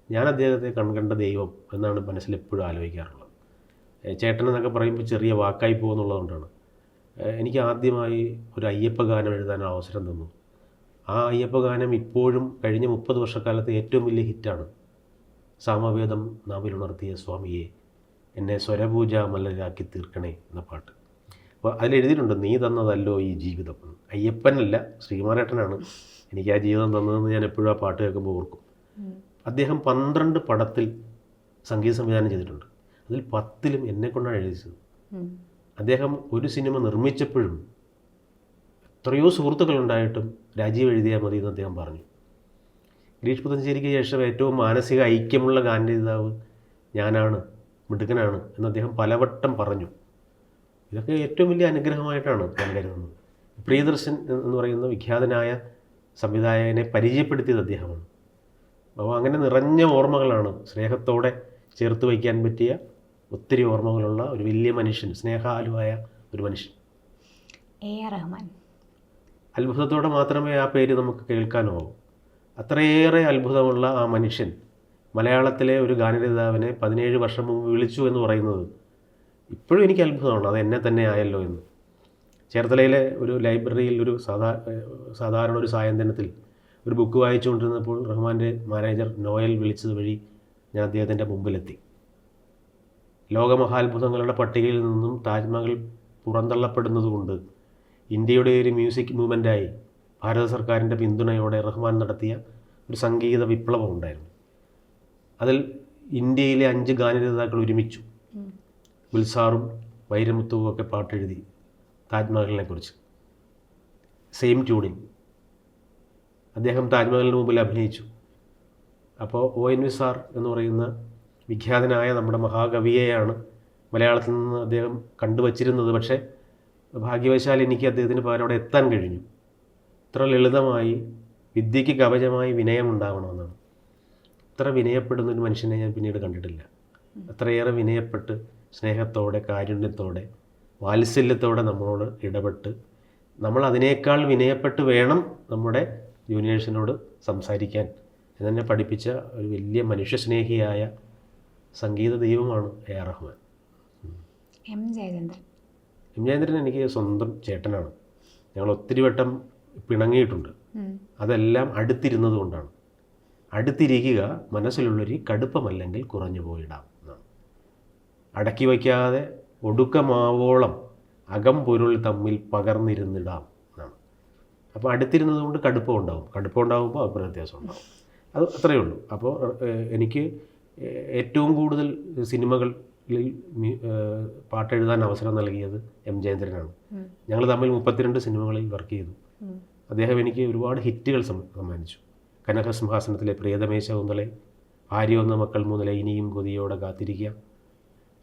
ഞാൻ അദ്ദേഹത്തെ കണ്ട ദൈവം എന്നാണ് മനസ്സിൽ എപ്പോഴും ആലോചിക്കാറുള്ളത്. ചേട്ടനെന്നൊക്കെ പറയുമ്പോൾ ചെറിയ വാക്കായി പോകുന്നുള്ളതുകൊണ്ടാണ്. എനിക്ക് ആദ്യമായി ഒരു അയ്യപ്പ ഗാനം എഴുതാൻ അവസരം തന്നു. ആ അയ്യപ്പ ഗാനം ഇപ്പോഴും കഴിഞ്ഞ 30 വർഷക്കാലത്ത് ഏറ്റവും വലിയ ഹിറ്റാണ്. സാമവേദം നാവിലുണർത്തിയ സ്വാമിയെ എന്നെ സ്വരപൂജ മല്ലരാക്കി തീർക്കണേ എന്ന പാട്ട്. അപ്പോൾ അതിലെഴുതിയിട്ടുണ്ട്, നീ തന്നതല്ലോ ഈ ജീവിതം. അയ്യപ്പനല്ല, ശ്രീമാനേട്ടനാണ് എനിക്ക് ആ ജീവിതം തന്നതെന്ന് ഞാൻ എപ്പോഴും ആ പാട്ട് കേൾക്കുമ്പോൾ ഓർക്കും. അദ്ദേഹം 12 പടത്തിൽ സംഗീത സംവിധാനം ചെയ്തിട്ടുണ്ട്. അതിൽ 10ലും എന്നെക്കൊണ്ടാണ് എഴുതിച്ചത്. അദ്ദേഹം ഒരു സിനിമ നിർമ്മിച്ചപ്പോഴും എത്രയോ സുഹൃത്തുക്കളുണ്ടായിട്ടും രാജീവ് എഴുതിയാൽ മതി എന്ന് അദ്ദേഹം പറഞ്ഞു. ഗിരീഷ് പുത്തഞ്ചേരിക്ക് ശേഷം ഏറ്റവും മാനസിക ഐക്യമുള്ള ഗാനരചയിതാവ് ഞാനാണ്, മിടുക്കനാണ് എന്ന് അദ്ദേഹം പലവട്ടം പറഞ്ഞു. ഇതൊക്കെ ഏറ്റവും വലിയ അനുഗ്രഹമായിട്ടാണ് ഞാൻ കരുതുന്നത്. പ്രിയദർശൻ എന്ന് പറയുന്ന വിഖ്യാതനായ സംവിധായകനെ പരിചയപ്പെടുത്തിയത് അദ്ദേഹമാണ്. അപ്പോൾ അങ്ങനെ നിറഞ്ഞ ഓർമ്മകളാണ്, സ്നേഹത്തോടെ ചേർത്ത് വയ്ക്കാൻ പറ്റിയ ഒത്തിരി ഓർമ്മകളുള്ള ഒരു വലിയ മനുഷ്യൻ, സ്നേഹാലുവായ ഒരു മനുഷ്യൻ. A.R. റഹ്മാൻ. അത്ഭുതത്തോടെ മാത്രമേ ആ പേര് നമുക്ക് കേൾക്കാനാവൂ. അത്രയേറെ അത്ഭുതമുള്ള ആ മനുഷ്യൻ മലയാളത്തിലെ ഒരു ഗാനരചയിതാവിനെ 17 വർഷം മുമ്പ് വിളിച്ചു എന്ന് പറയുന്നത് ഇപ്പോഴും എനിക്ക് അത്ഭുതമാണ്. അത് എന്നെ തന്നെ ആയല്ലോ എന്ന്. ചേർത്തലയിലെ ഒരു ലൈബ്രറിയിൽ ഒരു സാധാരണ ഒരു സായന്തനത്തിൽ ഒരു ബുക്ക് വായിച്ചുകൊണ്ടിരുന്നപ്പോൾ റഹ്മാൻ്റെ മാനേജർ നോയൽ വിളിച്ചത് വഴി ഞാൻ അദ്ദേഹത്തിൻ്റെ മുമ്പിലെത്തി. ലോകമഹാത്ഭുതങ്ങളുടെ പട്ടികയിൽ നിന്നും താജ്മഹൽ പുറന്തള്ളപ്പെടുന്നതുകൊണ്ട് ഇന്ത്യയുടെ ഒരു മ്യൂസിക് മൂവ്മെൻറ്റായി ഭാരത സർക്കാരിൻ്റെ പിന്തുണയോടെ റഹ്മാൻ നടത്തിയ ഒരു സംഗീത വിപ്ലവം ഉണ്ടായിരുന്നു. അതിൽ ഇന്ത്യയിലെ 5 ഗാനരചയിതാക്കൾ ഒരുമിച്ചു. ഗുൽസാറും വൈരമുത്തുവും ഒക്കെ പാട്ടെഴുതി താജ്മഹലിനെ കുറിച്ച്. സെയിം ട്യൂണിൽ അദ്ദേഹം താജ്മഹലിന് മുമ്പിൽ അഭിനയിച്ചു. അപ്പോൾ ONV സാർ എന്ന് പറയുന്ന വിഖ്യാതനായ നമ്മുടെ മഹാകവിയെയാണ് മലയാളത്തിൽ നിന്ന് അദ്ദേഹം കണ്ടുവച്ചിരുന്നത്. പക്ഷേ ഭാഗ്യവശാൽ എനിക്ക് അദ്ദേഹത്തിന് പകരം അവിടെ എത്താൻ കഴിഞ്ഞു. ഇത്ര ലളിതമായി, വിദ്യയ്ക്ക് കവചമായി വിനയം ഉണ്ടാവണമെന്നാണ്. ഇത്ര വിനയപ്പെടുന്നൊരു മനുഷ്യനെ ഞാൻ പിന്നീട് കണ്ടിട്ടില്ല. അത്രയേറെ വിനയപ്പെട്ട് സ്നേഹത്തോടെ, കാരുണ്യത്തോടെ, വാത്സല്യത്തോടെ നമ്മളോട് ഇടപെട്ട്, നമ്മൾ അതിനേക്കാൾ വിനയപ്പെട്ട് വേണം നമ്മുടെ ജൂനിയേഴ്സിനോട് സംസാരിക്കാൻ എന്നെ പഠിപ്പിച്ച ഒരു വലിയ മനുഷ്യസ്നേഹിയായ സംഗീത ദൈവമാണ് A.R. Rahman. M. Jayachandran. M. Jayachandran എനിക്ക് സ്വന്തം ചേട്ടനാണ്. ഞങ്ങൾ ഒത്തിരി വട്ടം പിണങ്ങിയിട്ടുണ്ട്. അതെല്ലാം അടുത്തിരുന്നത് കൊണ്ടാണ്. അടുത്തിരിക്കുക മനസ്സിലുള്ളൊരു കടുപ്പമല്ലെങ്കിൽ കുറഞ്ഞു പോയിടാം എന്നാണ്. അടക്കി വയ്ക്കാതെ ഒടുക്കമാവോളം അകം പൊരുൾ തമ്മിൽ പകർന്നിരുന്നിടാം എന്നാണ്. അപ്പോൾ അടുത്തിരുന്നത് കൊണ്ട് കടുപ്പം ഉണ്ടാകുമ്പോൾ അഭിപ്രായ വ്യത്യാസം ഉണ്ടാകും. അത് അത്രയേ ഉള്ളൂ. അപ്പോൾ എനിക്ക് ഏറ്റവും കൂടുതൽ സിനിമകളിൽ പാട്ടെഴുതാൻ അവസരം നൽകിയത് M. ജയചന്ദ്രനാണ്. ഞങ്ങൾ തമ്മിൽ 32 സിനിമകളിൽ വർക്ക് ചെയ്തു. അദ്ദേഹം എനിക്ക് ഒരുപാട് ഹിറ്റുകൾ സമ്മാനിച്ചു. കനകസിംഹാസനത്തിലെ പ്രിയതമേ ശകുന്തളെ, ഭാര്യ മക്കൾ മുതലേ ഇനിയും കൊതിയോടെ കാത്തിരിക്കുക,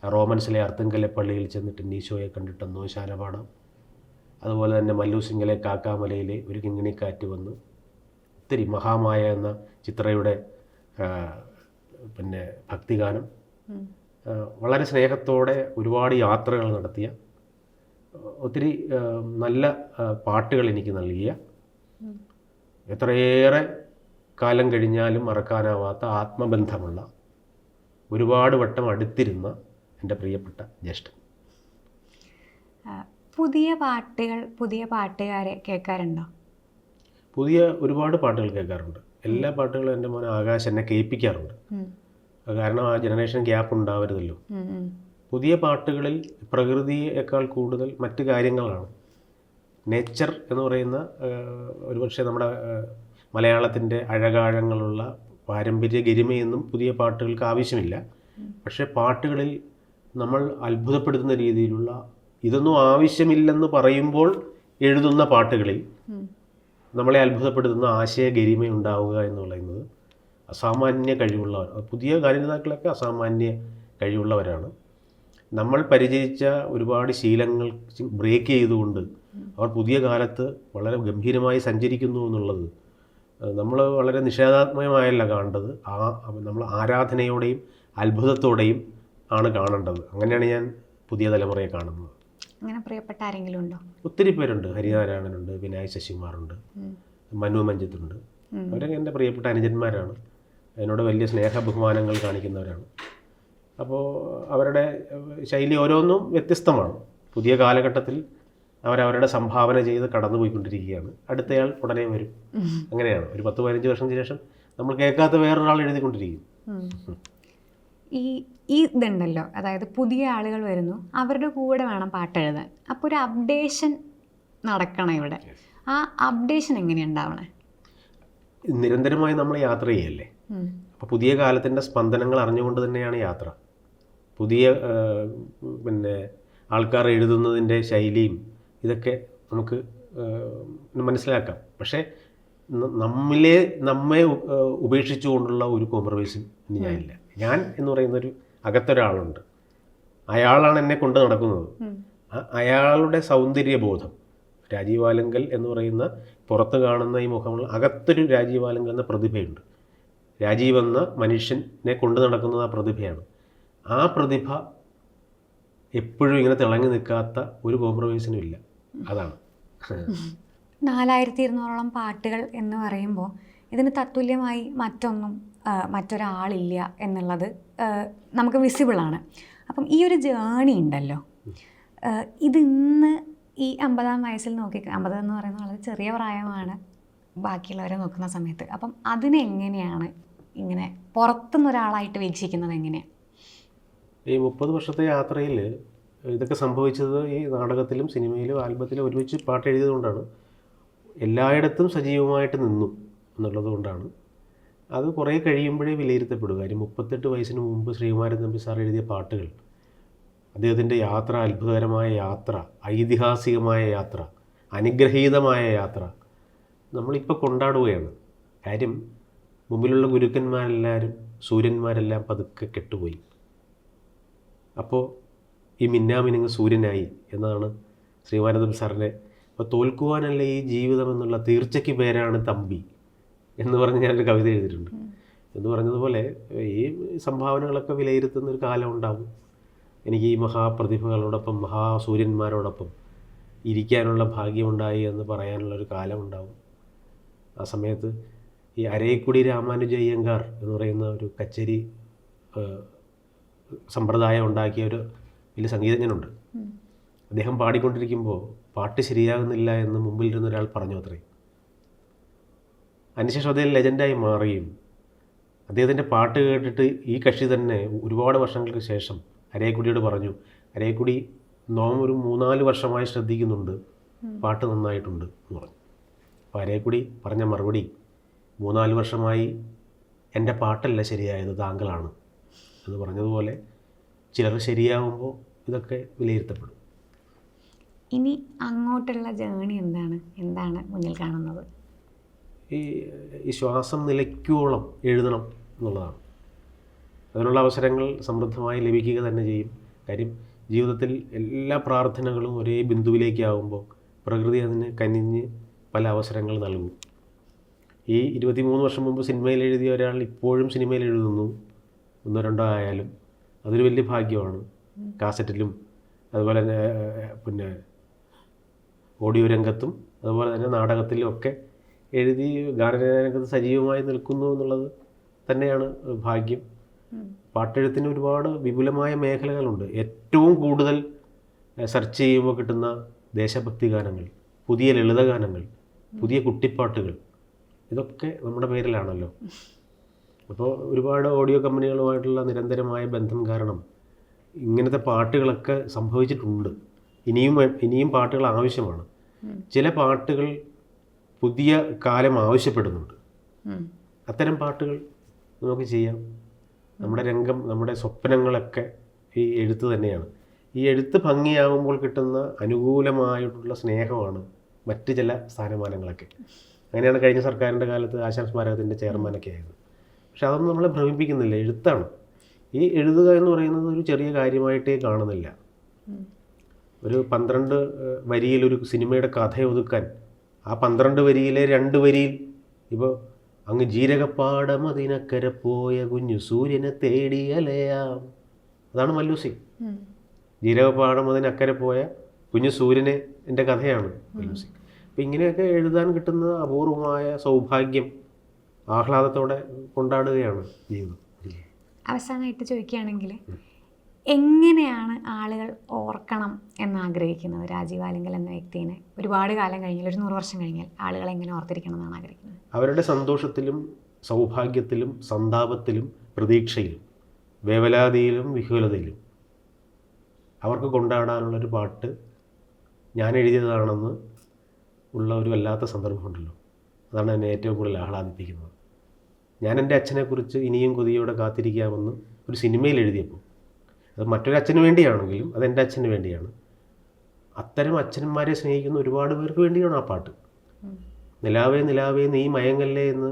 റോമൻസിലെ അർത്തുങ്കലെ പള്ളിയിൽ ചെന്നിട്ട് ഈശോയെ കണ്ടിട്ടെന്നോ ശാലപാടാം, അതുപോലെ തന്നെ മല്ലൂസിംഗിലെ കാക്കാമലയിലെ ഒരു കിങ്ങിണിക്കാറ്റ് വന്ന്, ഒത്തിരി മഹാമായ എന്ന ചിത്രയുടെ പിന്നെ ഭക്തിഗാനം, വളരെ സ്നേഹത്തോടെ ഒരുപാട് യാത്രകൾ നടത്തിയ, ഒത്തിരി നല്ല പാട്ടുകൾ എനിക്ക് നൽകിയ, എത്രയേറെ കാലം കഴിഞ്ഞാലും മറക്കാനാവാത്ത ആത്മബന്ധമുള്ള, ഒരുപാട് വട്ടം അടുത്തിരുന്ന എൻ്റെ പ്രിയപ്പെട്ട ജ്യേഷ്ഠൻ. പുതിയ പാട്ടുകൾ, പുതിയ പാട്ടുകാരെ കേൾക്കാറുണ്ടോ? പുതിയ ഒരുപാട് പാട്ടുകൾ കേൾക്കാറുണ്ട്. എല്ലാ പാട്ടുകളും എൻ്റെ മോനെ ആകാശ് എന്നെ കേൾപ്പിക്കാറുണ്ട്. കാരണം ആ ജനറേഷൻ ഗ്യാപ്പ് ഉണ്ടാവരുതല്ലോ. പുതിയ പാട്ടുകളിൽ പ്രകൃതിയേക്കാൾ കൂടുതൽ മറ്റ് കാര്യങ്ങളാണ്. നേച്ചർ എന്ന് പറയുന്ന ഒരുപക്ഷെ നമ്മുടെ മലയാളത്തിൻ്റെ അഴകാഴങ്ങളുള്ള പാരമ്പര്യ ഗരിമയൊന്നും പുതിയ പാട്ടുകൾക്ക് ആവശ്യമില്ല. പക്ഷേ പാട്ടുകളിൽ നമ്മൾ അത്ഭുതപ്പെടുത്തുന്ന രീതിയിലുള്ള, ഇതൊന്നും ആവശ്യമില്ലെന്ന് പറയുമ്പോൾ എഴുതുന്ന പാട്ടുകളിൽ നമ്മളെ അത്ഭുതപ്പെടുത്തുന്ന ആശയ ഗരിമ ഉണ്ടാവുക എന്ന് പറയുന്നത് അസാമാന്യ കഴിവുള്ളവർ. പുതിയ ഗാനരചയിതാക്കളൊക്കെ അസാമാന്യ കഴിവുള്ളവരാണ്. നമ്മൾ പരിചയിച്ച ഒരുപാട് ശീലങ്ങൾ ബ്രേക്ക് ചെയ്തുകൊണ്ട് അവർ പുതിയ കാലത്ത് വളരെ ഗംഭീരമായി സഞ്ചരിക്കുന്നു എന്നുള്ളത് നമ്മൾ വളരെ നിഷേധാത്മകമായല്ല കാണേണ്ടത്. നമ്മൾ ആരാധനയോടെയും അത്ഭുതത്തോടെയും ആണ് കാണേണ്ടത്. അങ്ങനെയാണ് ഞാൻ പുതിയ തലമുറയെ കാണുന്നത്. അങ്ങനെ പ്രിയപ്പെട്ട ആരെങ്കിലും ഉണ്ടോ? ഒത്തിരി പേരുണ്ട്. ഹരിനാരായണനുണ്ട്, വിനായക് ശശികുമാറുണ്ട്, മനു മഞ്ജിത്തുണ്ട്. അവരൊക്കെ എൻ്റെ പ്രിയപ്പെട്ട അനുജന്മാരാണ്. എന്നോട് വലിയ സ്നേഹ ബഹുമാനങ്ങൾ കാണിക്കുന്നവരാണ്. അപ്പോൾ അവരുടെ ശൈലി ഓരോന്നും വ്യത്യസ്തമാണ്. പുതിയ കാലഘട്ടത്തിൽ അവരവരുടെ സംഭാവന ചെയ്ത് കടന്നു പോയിക്കൊണ്ടിരിക്കുകയാണ്. അടുത്തയാൾ ഉടനെ വരും. അങ്ങനെയാണ്. ഒരു 10-15 വർഷത്തിന് ശേഷം നമ്മൾ കേൾക്കാത്ത വേറൊരാൾ എഴുതിക്കൊണ്ടിരിക്കും. ഈ ഇതുണ്ടല്ലോ, അതായത് പുതിയ ആളുകൾ വരുന്നു, അവരുടെ കൂടെ വേണം പാട്ട് എഴുതാൻ. അപ്പോൾ ഒരു അപ്ഡേഷൻ നടക്കണം ഇവിടെ. ആ അപ്ഡേഷൻ എങ്ങനെയാണ് ഉണ്ടാവണേ? നിരന്തരമായി നമ്മൾ യാത്ര ചെയ്യല്ലേ. അപ്പോൾ പുതിയ കാലത്തിൻ്റെ സ്പന്ദനങ്ങൾ അറിഞ്ഞുകൊണ്ട് തന്നെയാണ് യാത്ര. പുതിയ പിന്നെ ആൾക്കാർ എഴുതുന്നതിൻ്റെ ശൈലിയും ഇതൊക്കെ നമുക്ക് മനസ്സിലാക്കാം. പക്ഷേ നമ്മെ ഉപേക്ഷിച്ചുകൊണ്ടുള്ള ഒരു കോംപ്രമൈസും ഇനി ഞാനില്ല. ഞാൻ എന്ന് പറയുന്നൊരു അകത്തൊരാളുണ്ട്, അയാളാണ് എന്നെ കൊണ്ട് നടക്കുന്നത്. അയാളുടെ സൗന്ദര്യബോധം, രാജീവ് ആലങ്കൽ എന്ന് പറയുന്ന പുറത്ത് കാണുന്ന ഈ മുഖമുള്ള അകത്തൊരു രാജീവ് ആലങ്കൽ എന്ന പ്രതിഭയുണ്ട്. രാജീവ് എന്ന മനുഷ്യനെ കൊണ്ട് നടക്കുന്നത് ആ പ്രതിഭയാണ്. ആ പ്രതിഭ എപ്പോഴും ഇങ്ങനെ തിളങ്ങി നിൽക്കാത്ത ഒരു കോംപ്രമൈസിനും ഇല്ല. അതാണ് 4200 പാട്ടുകൾ എന്ന് പറയുമ്പോൾ ഇതിന് തത്തുല്യമായി മറ്റൊരാളില്ല എന്നുള്ളത് നമുക്ക് വിസിബിളാണ്. അപ്പം ഈ ഒരു ജേണി ഉണ്ടല്ലോ, ഇത് ഇന്ന് ഈ 50-ാം വയസ്സിൽ 50 എന്ന് പറയുന്നത് വളരെ ചെറിയ പ്രായമാണ് ബാക്കിയുള്ളവരെ നോക്കുന്ന സമയത്ത്. അപ്പം അതിനെങ്ങനെയാണ് ഇങ്ങനെ പുറത്തുനിന്ന് ഒരാളായിട്ട് വീക്ഷിക്കുന്നത്? എങ്ങനെയാണ് ഈ 30 വർഷത്തെ യാത്രയിൽ ഇതൊക്കെ സംഭവിച്ചത്? ഈ നാടകത്തിലും സിനിമയിലും ആൽബത്തിലും ഒരുമിച്ച് പാട്ട് എഴുതിയതുകൊണ്ടാണ്. എല്ലായിടത്തും സജീവമായിട്ട് നിന്നു എന്നുള്ളത് കൊണ്ടാണ്. അത് കുറേ കഴിയുമ്പോഴേ വിലയിരുത്തപ്പെടുക. കാര്യം 38 വയസ്സിന് മുമ്പ് ശ്രീകുമാരൻ തമ്പി സാർ എഴുതിയ പാട്ടുകൾ, അദ്ദേഹത്തിൻ്റെ യാത്ര, അത്ഭുതകരമായ യാത്ര, ഐതിഹാസികമായ യാത്ര, അനുഗ്രഹീതമായ യാത്ര നമ്മളിപ്പോൾ കൊണ്ടാടുകയാണ്. കാര്യം മുമ്പിലുള്ള ഗുരുക്കന്മാരെല്ലാവരും, സൂര്യന്മാരെല്ലാം പതുക്കെ കെട്ടുപോയി. അപ്പോൾ ഈ മിന്നാമിനുങ്ങ് സൂര്യനായി എന്നാണ് ശ്രീകുമാരൻ തമ്പി സാറിൻ്റെ. അപ്പോൾ തോൽക്കുവാനല്ല ഈ ജീവിതം എന്നുള്ള തീർച്ചയ്ക്ക് പേരാണ് തമ്പി എന്ന് പറഞ്ഞ് ഞാനൊരു കവിത എഴുതിയിട്ടുണ്ട്. എന്ന് പറഞ്ഞതുപോലെ ഈ സംഭാവനകളൊക്കെ വിലയിരുത്തുന്ന ഒരു കാലം ഉണ്ടാവും. എനിക്ക് ഈ മഹാപ്രതിഭകളോടൊപ്പം, മഹാസൂര്യന്മാരോടൊപ്പം ഇരിക്കാനുള്ള ഭാഗ്യമുണ്ടായി എന്ന് പറയാനുള്ളൊരു കാലമുണ്ടാവും. ആ സമയത്ത് ഈ അരയക്കുടി രാമാനുജയ്യങ്കാർ എന്ന് പറയുന്ന ഒരു കച്ചേരി സമ്പ്രദായം ഉണ്ടാക്കിയ ഒരു വലിയ സംഗീതജ്ഞനുണ്ട്. അദ്ദേഹം പാടിക്കൊണ്ടിരിക്കുമ്പോൾ പാട്ട് ശരിയാകുന്നില്ല എന്ന് മുമ്പിലിരുന്ന ഒരാൾ പറഞ്ഞു അത്രേ. അതിനുശേഷം അദ്ദേഹം ലെജൻഡായി മാറുകയും അദ്ദേഹത്തിൻ്റെ പാട്ട് കേട്ടിട്ട് ഈ കക്ഷി തന്നെ ഒരുപാട് വർഷങ്ങൾക്ക് ശേഷം അരയക്കുടിയോട് പറഞ്ഞു, അരയക്കുടി നോം ഒരു 3-4 വർഷമായി ശ്രദ്ധിക്കുന്നുണ്ട്, പാട്ട് നന്നായിട്ടുണ്ട് എന്ന് പറഞ്ഞു. അപ്പോൾ അരയക്കുടി പറഞ്ഞ മറുപടി, 3-4 വർഷമായി എൻ്റെ പാട്ടല്ല ശരിയായത്, താങ്കളാണ് എന്ന് പറഞ്ഞതുപോലെ ചിലർ ശരിയാവുമ്പോൾ ഇതൊക്കെ വിലയിരുത്തപ്പെടും. ഇനി അങ്ങോട്ടുള്ള ജേണി എന്താണ് മുന്നിൽ കാണുന്നത്? ഈ ശ്വാസം നിലയ്ക്കോളം എഴുതണം എന്നുള്ളതാണ്. അതിനുള്ള അവസരങ്ങൾ സമൃദ്ധമായി ലഭിക്കുക തന്നെ ചെയ്യും. കാര്യം ജീവിതത്തിൽ എല്ലാ പ്രാർത്ഥനകളും ഒരേ ബിന്ദുവിലേക്കാവുമ്പോൾ പ്രകൃതി അതിന് കനിഞ്ഞ് പല അവസരങ്ങൾ നൽകും. ഈ 23 വർഷം മുമ്പ് സിനിമയിൽ എഴുതിയ ഒരാൾ ഇപ്പോഴും സിനിമയിൽ എഴുതുന്നു, 1-2 ആയാലും അതൊരു വലിയ ഭാഗ്യമാണ്. കാസറ്റിലും അതുപോലെ തന്നെ പിന്നെ ഓഡിയോ രംഗത്തും അതുപോലെ തന്നെ നാടകത്തിലും ഒക്കെ എഴുതി ഗാനരംഗത്ത് സജീവമായി നിൽക്കുന്നു എന്നുള്ളത് തന്നെയാണ് ഭാഗ്യം. പാട്ടെഴുത്തിന് ഒരുപാട് വിപുലമായ മേഖലകളുണ്ട്. ഏറ്റവും കൂടുതൽ സെർച്ച് ചെയ്യുമ്പോൾ കിട്ടുന്ന ദേശഭക്തി ഗാനങ്ങൾ, പുതിയ ലളിതഗാനങ്ങൾ, പുതിയ കുട്ടിപ്പാട്ടുകൾ, ഇതൊക്കെ നമ്മുടെ പേരിലാണല്ലോ. അപ്പോൾ ഒരുപാട് ഓഡിയോ കമ്പനികളുമായിട്ടുള്ള നിരന്തരമായ ബന്ധം കാരണം ഇങ്ങനത്തെ പാട്ടുകളൊക്കെ സംഭവിച്ചിട്ടുണ്ട്. ഇനിയും പാട്ടുകൾ ആവശ്യമാണ്. ചില പാട്ടുകൾ പുതിയ കാലം ആവശ്യപ്പെടുന്നുണ്ട്. അത്തരം പാട്ടുകൾ നമുക്ക് ചെയ്യാം. നമ്മുടെ രംഗം, നമ്മുടെ സ്വപ്നങ്ങളൊക്കെ ഈ എഴുത്ത് തന്നെയാണ്. ഈ എഴുത്ത് ഭംഗിയാകുമ്പോൾ കിട്ടുന്ന അനുകൂലമായിട്ടുള്ള സ്നേഹമാണ് മറ്റ് ചില സ്ഥാനമാനങ്ങളൊക്കെ. അങ്ങനെയാണ് കഴിഞ്ഞ സർക്കാരിൻ്റെ കാലത്ത് ആശാൻ സ്മാരകത്തിൻ്റെ ചെയർമാനൊക്കെ ആയത്. പക്ഷെ അതൊന്നും നമ്മളെ ഭ്രമിപ്പിക്കുന്നില്ല. എഴുത്താണ്. ഈ എഴുതുക എന്ന് പറയുന്നത് ഒരു ചെറിയ കാര്യമായിട്ടേ കാണുന്നില്ല. ഒരു 12 വരിയിൽ ഒരു സിനിമയുടെ കഥ ഒതുക്കാൻ ആ 12 വരിയിലെ 2 വരിയിൽ ഇപ്പോൾ അങ്ങ് ജീരകപ്പാടം അതിനക്കരെ പോയ കുഞ്ഞു സൂര്യനെ തേടി അലയാം, അതാണ് മല്ലൂസി. ജീരകപ്പാടം അതിനക്കരെ പോയ കുഞ്ഞു സൂര്യനെ എൻ്റെ കഥയാണ് മല്ലൂസി. അപ്പം ഇങ്ങനെയൊക്കെ എഴുതാൻ കിട്ടുന്ന അപൂർവമായ സൗഭാഗ്യം ആഹ്ലാദത്തോടെ കൊണ്ടാടുകയാണ് ജീവിതം. അവസാനമായിട്ട് ചോദിക്കുകയാണെങ്കിൽ, എങ്ങനെയാണ് ആളുകൾ ഓർക്കണം എന്നാഗ്രഹിക്കുന്നത് രാജീവ് ആലങ്കൽ എന്ന വ്യക്തിനെ? ഒരുപാട് കാലം കഴിഞ്ഞാൽ, ഒരു 100 വർഷം കഴിഞ്ഞാൽ ആളുകൾ എങ്ങനെ ഓർത്തിരിക്കണം എന്നാണ് ആഗ്രഹിക്കുന്നത്? അവരുടെ സന്തോഷത്തിലും സൗഭാഗ്യത്തിലും സന്താപത്തിലും പ്രതീക്ഷയിലും വേവലാതിയിലും വിഹുലതയിലും അവർക്ക് കൊണ്ടാടാനുള്ളൊരു പാട്ട് ഞാൻ എഴുതിയതാണെന്ന് ഉള്ള ഒരു വല്ലാത്ത സന്ദർഭമുണ്ടല്ലോ, അതാണ് എന്നെ ഏറ്റവും കൂടുതൽ ആഹ്ലാദിപ്പിക്കുന്നത്. ഞാൻ എൻ്റെ അച്ഛനെക്കുറിച്ച് ഇനിയും കൊതിയോടെ കാത്തിരിക്കാമെന്ന് ഒരു സിനിമയിൽ എഴുതിയപ്പോൾ, അത് മറ്റൊരച്ഛന് വേണ്ടിയാണെങ്കിലും അത് എൻ്റെ അച്ഛന് വേണ്ടിയാണ്. അത്തരം അച്ഛന്മാരെ സ്നേഹിക്കുന്ന ഒരുപാട് പേർക്ക് വേണ്ടിയാണ് ആ പാട്ട്. നിലാവേ നിലാവേ നീ മയങ്ങല്ലേ എന്ന്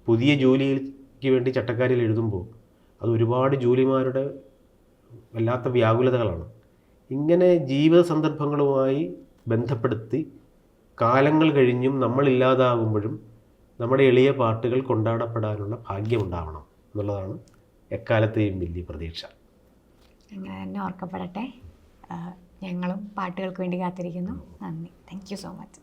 പുതിയ ജോലിക്ക് വേണ്ടി ചട്ടക്കാരിൽ എഴുതുമ്പോൾ അത് ഒരുപാട് ജോലിമാരുടെ വല്ലാത്ത വ്യാകുലതകളാണ്. ഇങ്ങനെ ജീവിത സന്ദർഭങ്ങളുമായി ബന്ധപ്പെടുത്തി കാലങ്ങൾ കഴിഞ്ഞും നമ്മളില്ലാതാകുമ്പോഴും നമ്മുടെ എളിയ പാട്ടുകൾ കൊണ്ടാടപ്പെടാനുള്ള ഭാഗ്യമുണ്ടാവണം എന്നുള്ളതാണ് എക്കാലത്തെയും വലിയ പ്രതീക്ഷ. അങ്ങനെ തന്നെ ഓർക്കപ്പെടട്ടെ. ഞങ്ങളും പാട്ടുകൾക്ക് വേണ്ടി കാത്തിരിക്കുന്നു. നന്ദി. Thank you so much.